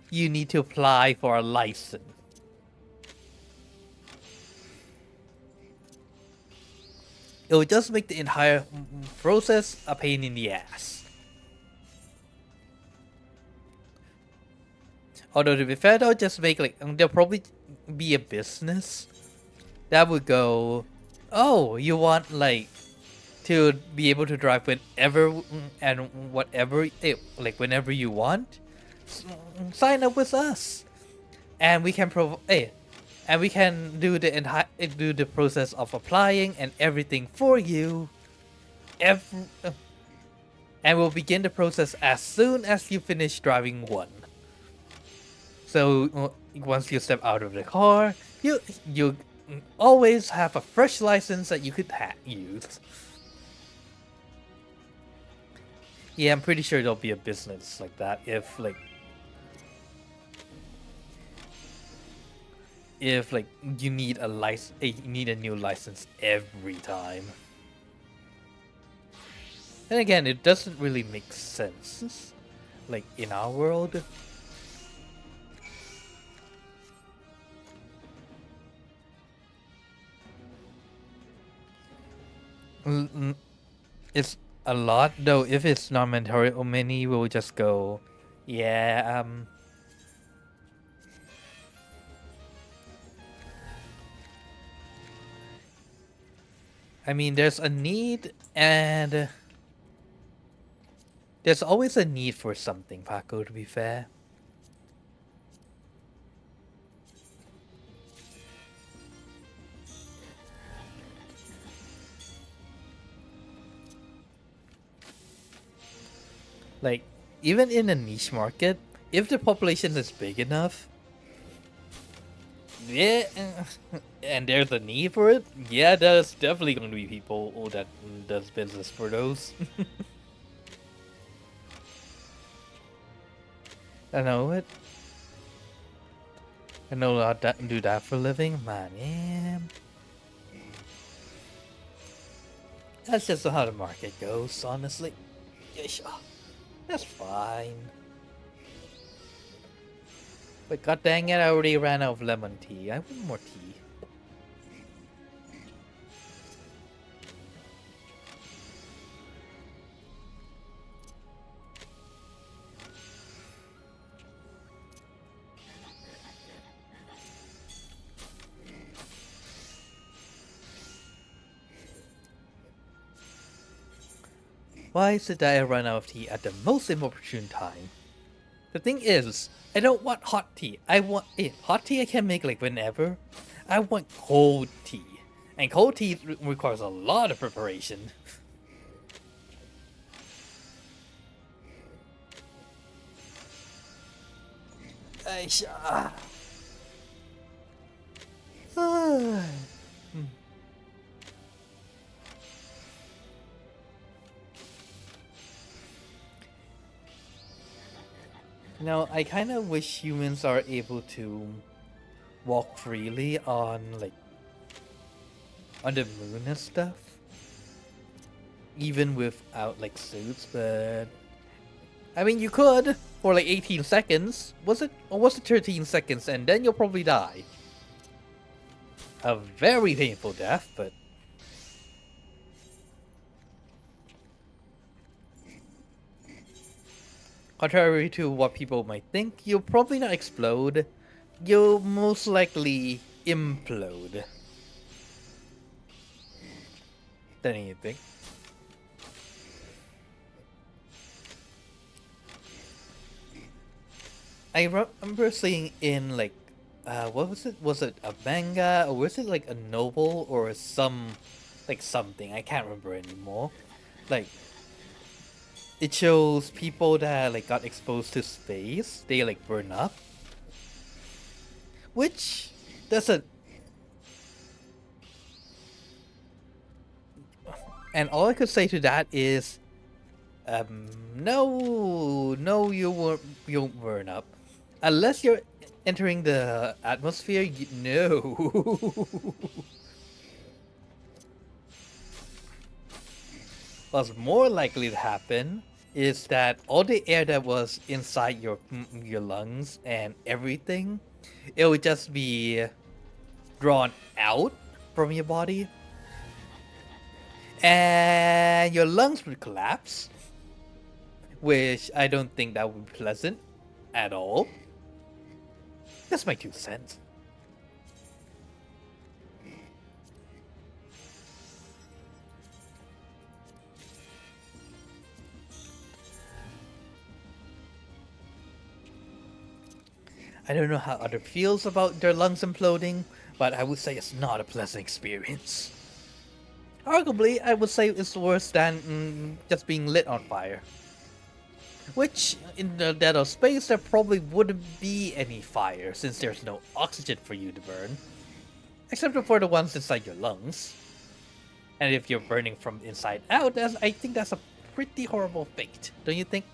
you need to apply for a license? It would just make the entire process a pain in the ass. Although to be fair though, just make like, there'll probably be a business that would go, oh, you want like to be able to drive whenever and whatever, like whenever you want, sign up with us, and we can provide, and we can do the process of applying and everything for you. And we'll begin the process as soon as you finish driving one. So once you step out of the car, you always have a fresh license that you could use. Yeah, I'm pretty sure there'll be a business like that if you need a new license every time. And again, it doesn't really make sense, like in our world. It's a lot, though. If it's not mandatory, or many will just go, yeah, I mean, there's a need, and there's always a need for something, Paco, to be fair. Like, even in a niche market, if the population is big enough, yeah, and there's a need for it, yeah, there's definitely going to be people that does business for those. I know it. I know how to do that for a living, man. Yeah. That's just how the market goes, honestly. That's fine. But god dang it, I already ran out of lemon tea. I want more tea. Why is it that I run out of tea at the most inopportune time? The thing is, I don't want hot tea. I want hot tea I can make like whenever. I want cold tea. And cold tea requires a lot of preparation. Now, I kind of wish humans are able to walk freely on the moon and stuff, even without like suits. But I mean, you could for like 18 seconds. Was it 13 seconds? And then you'll probably die. A very painful death, but. Contrary to what people might think, you'll probably not explode. You'll most likely implode. Than anything. I remember seeing in like, what was it? Was it a manga or was it like a novel or something? I can't remember anymore. Like. It shows people that like got exposed to space, they like burn up. Which doesn't. And all I could say to that is, no, you won't burn up, unless you're entering the atmosphere. No. What's more likely to happen is that all the air that was inside your lungs and everything, it would just be drawn out from your body, and your lungs would collapse, which I don't think that would be pleasant at all. That's my 2 cents. I don't know how other feels about their lungs imploding, but I would say it's not a pleasant experience. Arguably, I would say it's worse than just being lit on fire. Which, in the dead of space, there probably wouldn't be any fire since there's no oxygen for you to burn. Except for the ones inside your lungs. And if you're burning from inside out, I think that's a pretty horrible fate, don't you think?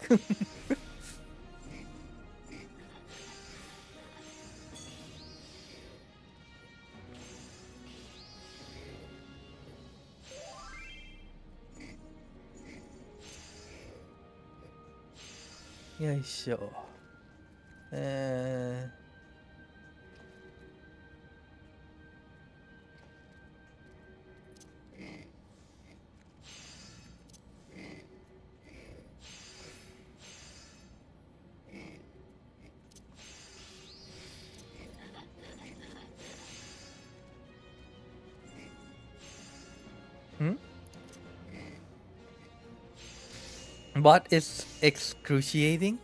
Yeah, sure. What is excruciating?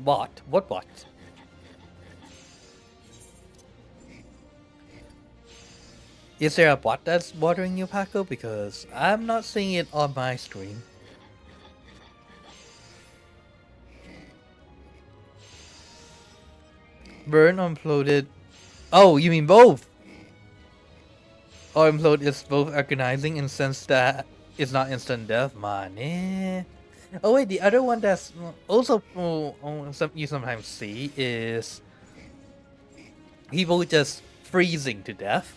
What? What bot? Is there a bot that's bothering you, Paco? Because I'm not seeing it on my screen. Burn, imploded. Oh, you mean both? Or implode is both agonizing in the sense that it's not instant death, man. Oh wait, the other one that's also you sometimes see is people just freezing to death.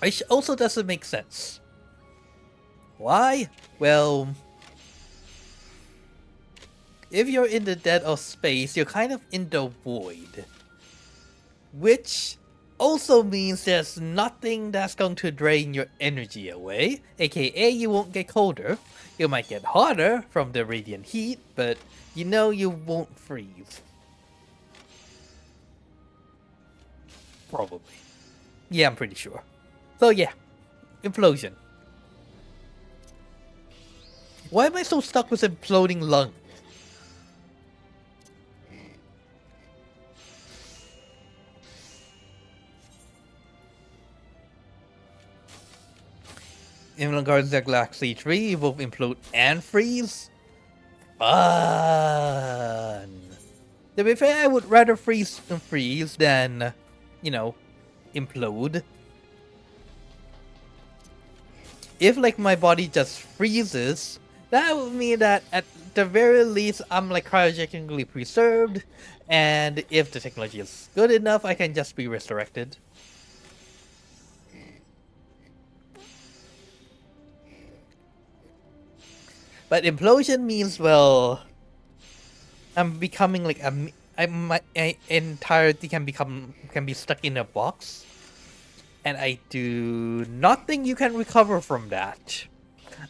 Which also doesn't make sense. Why? Well, if you're in the dead of space, you're kind of in the void. Which also means there's nothing that's going to drain your energy away, aka you won't get colder. You might get hotter from the radiant heat, but you know you won't freeze. Probably. Yeah, I'm pretty sure. So yeah, implosion. Why am I so stuck with imploding lungs? In Guardians of the Galaxy 3, you both implode and freeze? Fun! To be fair, I would rather freeze than, you know, implode. If, like, my body just freezes, that would mean that at the very least, I'm, like, cryogenically preserved, and if the technology is good enough, I can just be resurrected. But implosion means, well, I'm becoming like my entirety can be stuck in a box, and I do not think you can recover from that,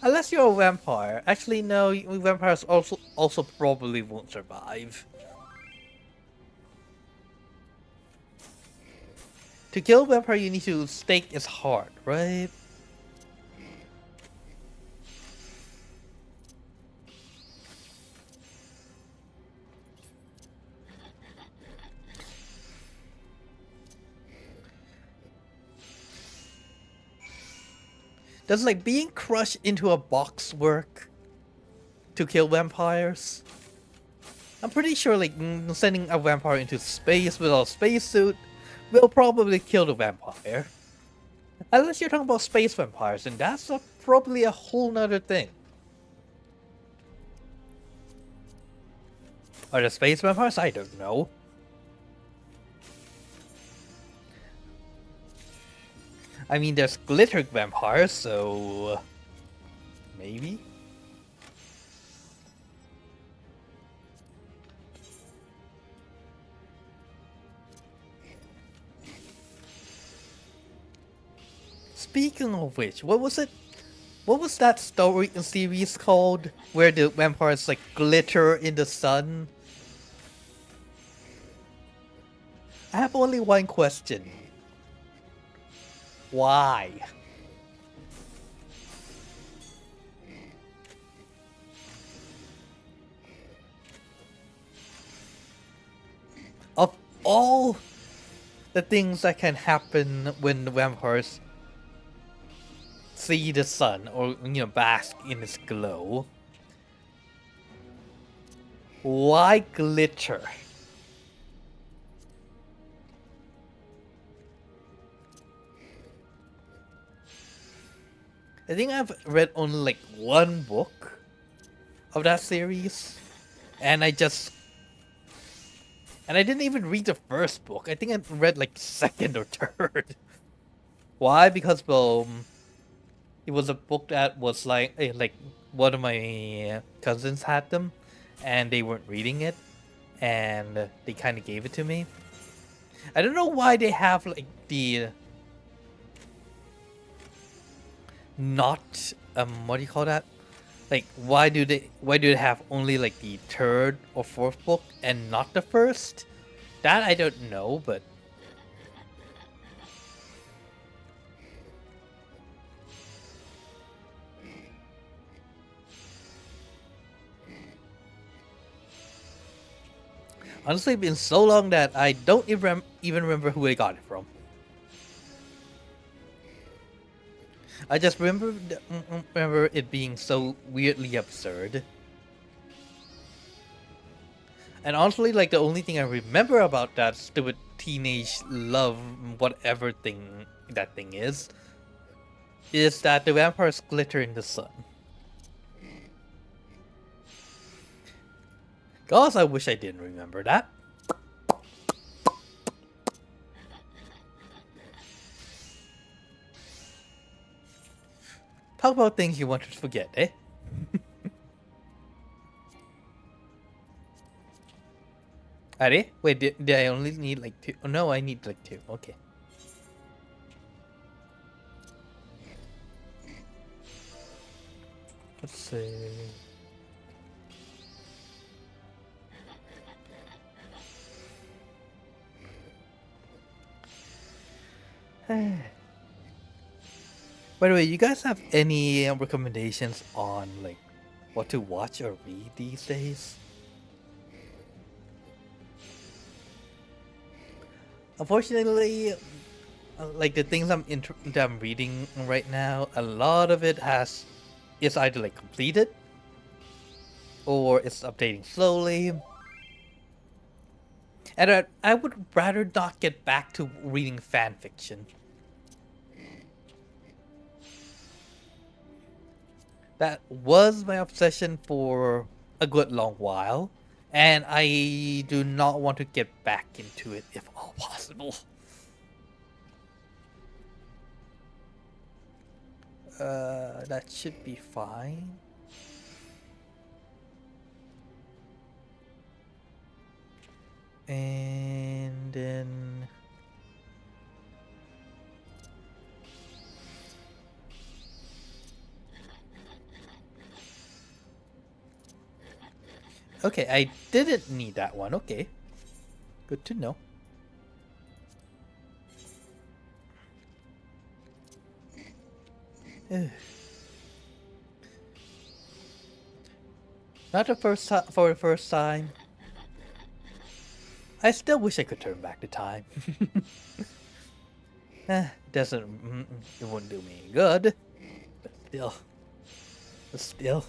unless you're a vampire. Actually, no, vampires also probably won't survive. To kill a vampire, you need to stake its heart, right? Does like being crushed into a box work to kill vampires? I'm pretty sure like sending a vampire into space without a spacesuit will probably kill the vampire. Unless you're talking about space vampires, and that's probably a whole nother thing. Are the space vampires? I don't know. I mean, there's glitter vampires, so maybe. Speaking of which, what was it? What was that story and series called where the vampires like glitter in the sun? I have only one question. Why? all the things that can happen when the vampires see the sun or, you know, bask in its glow. Why glitter? I think I've read only like one book of that series, and I didn't even read the first book. I think I read like second or third. Why? Because it was a book that was like one of my cousins had them, and they weren't reading it, and they kind of gave it to me. I don't know why they have like the not what do you call that? Like why do they have only like the third or fourth book and not the first? That I don't know, but honestly, it's been so long that I don't even remember who I got it from. I just remember it being so weirdly absurd. And honestly, like the only thing I remember about that stupid teenage love, whatever thing that thing is that the vampires glitter in the sun. Gosh, I wish I didn't remember that. Talk about things you want to forget, eh? Are they? Wait, did I only need like 2? Oh, no, I need like 2. Okay. Let's see. By the way, you guys have any recommendations on like what to watch or read these days? Unfortunately, like the things that I'm reading right now, a lot of it is either like completed or it's updating slowly. And I would rather not get back to reading fan fiction. That was my obsession for a good long while, and I do not want to get back into it if all possible. That should be fine. And then okay, I didn't need that one. Okay, good to know. Not the first time for the first time. I still wish I could turn back the time. It wouldn't do me any good. But still.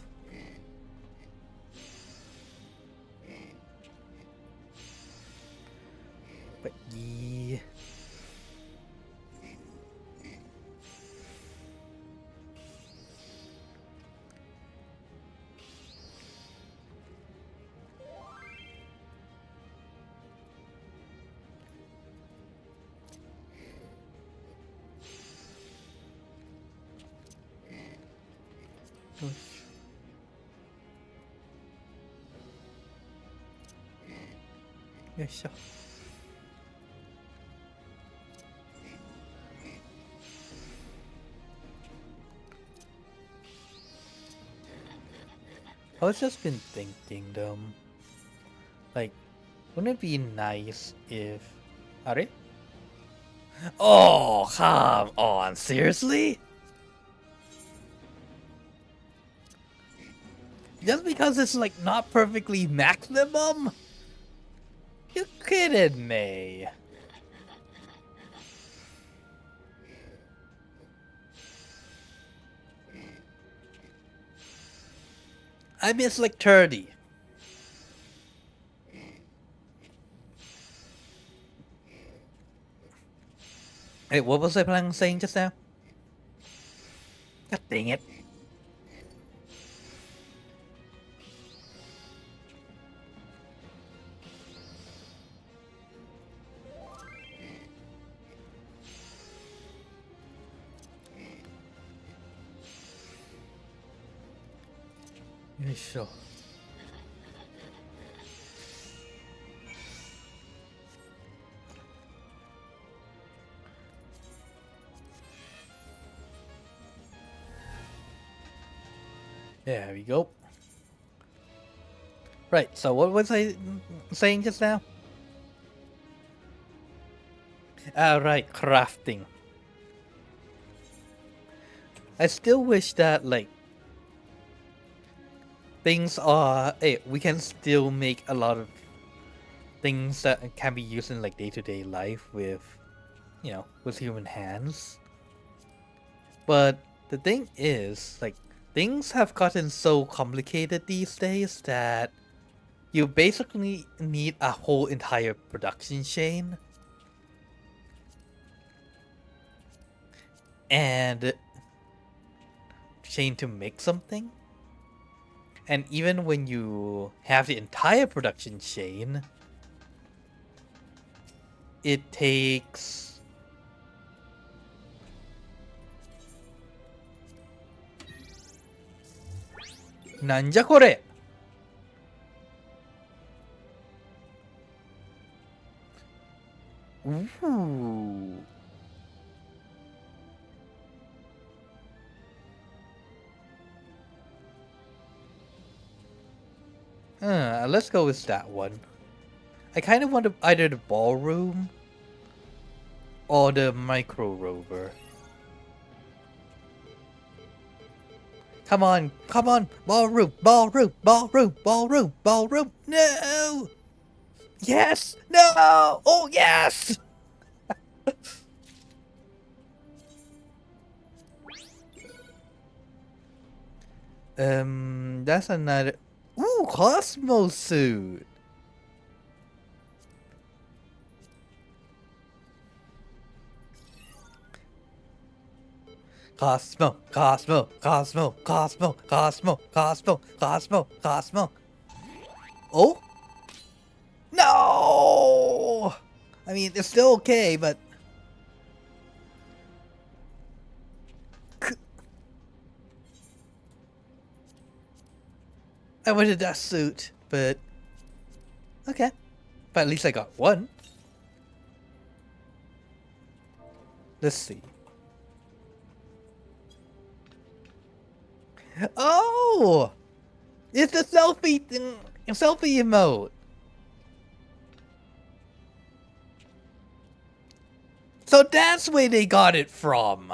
But yeah. Yeah, sure. I was just been thinking though, like, wouldn't it be nice if... Are it? Oh, come on, seriously? Just because it's like not perfectly maximum? You kidding me? I miss like 30. Hey, what was I planning on saying just now? God dang it. Yeah, sure. There we go. Right, so what was I saying just now? Right, crafting. I still wish that, like, things are... Hey, we can still make a lot of things that can be used in, like, day-to-day life with, you know, with human hands. But the thing is, like, things have gotten so complicated these days that you basically need a whole entire production chain. And chain to make something. And even when you have the entire production chain, it takes Nanja kore? Ooh. Let's go with that one. I kind of want either the ballroom or the micro rover. Come on, come on, ballroom, ballroom, ballroom, ballroom, ballroom. No! Yes! No! Oh, yes! That's another... Ooh, Cosmo suit! Cosmo, Cosmo, Cosmo, Cosmo, Cosmo, Cosmo, Cosmo, Cosmo. Oh? No! I mean, it's still okay, but... I wanted that suit, but... Okay. But at least I got one. Let's see. Oh! It's a selfie thing, selfie emote. So that's where they got it from.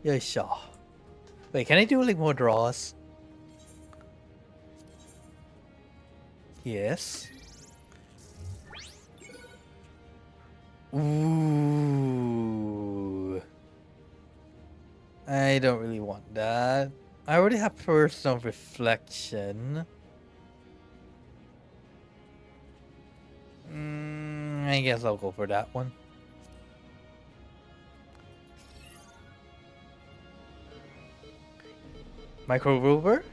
Yeah, sure. Wait, can I do like more draws? Yes. Ooh. I don't really want that. I already have personal reflection. I guess I'll go for that one. Micro rover?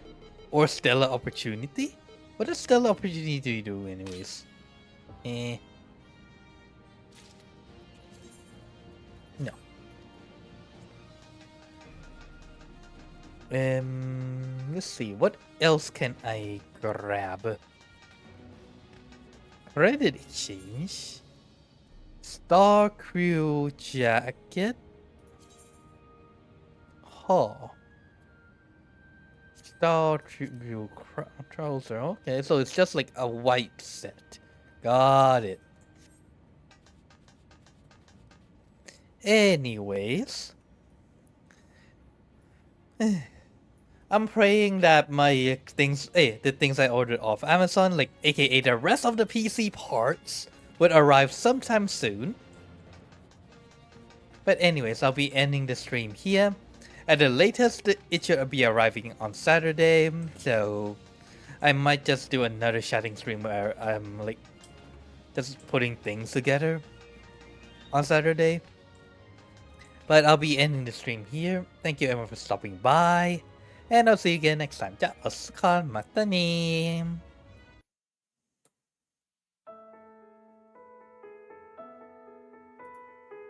Or Stellar Opportunity? What does Stellar Opportunity do anyways? No. Let's see. What else can I grab? Credit exchange. Star Crew jacket. Huh. Star Crew trouser. Okay, so it's just like a white set. Got it. Anyways, I'm praying that my things, the things I ordered off Amazon, like aka the rest of the PC parts, would arrive sometime soon. But anyways, I'll be ending the stream here. At the latest, it should be arriving on Saturday, so I might just do another chatting stream where I'm like just putting things together on Saturday. But I'll be ending the stream here. Thank you everyone for stopping by, and I'll see you again next time. じゃあ、お疲れ様でした。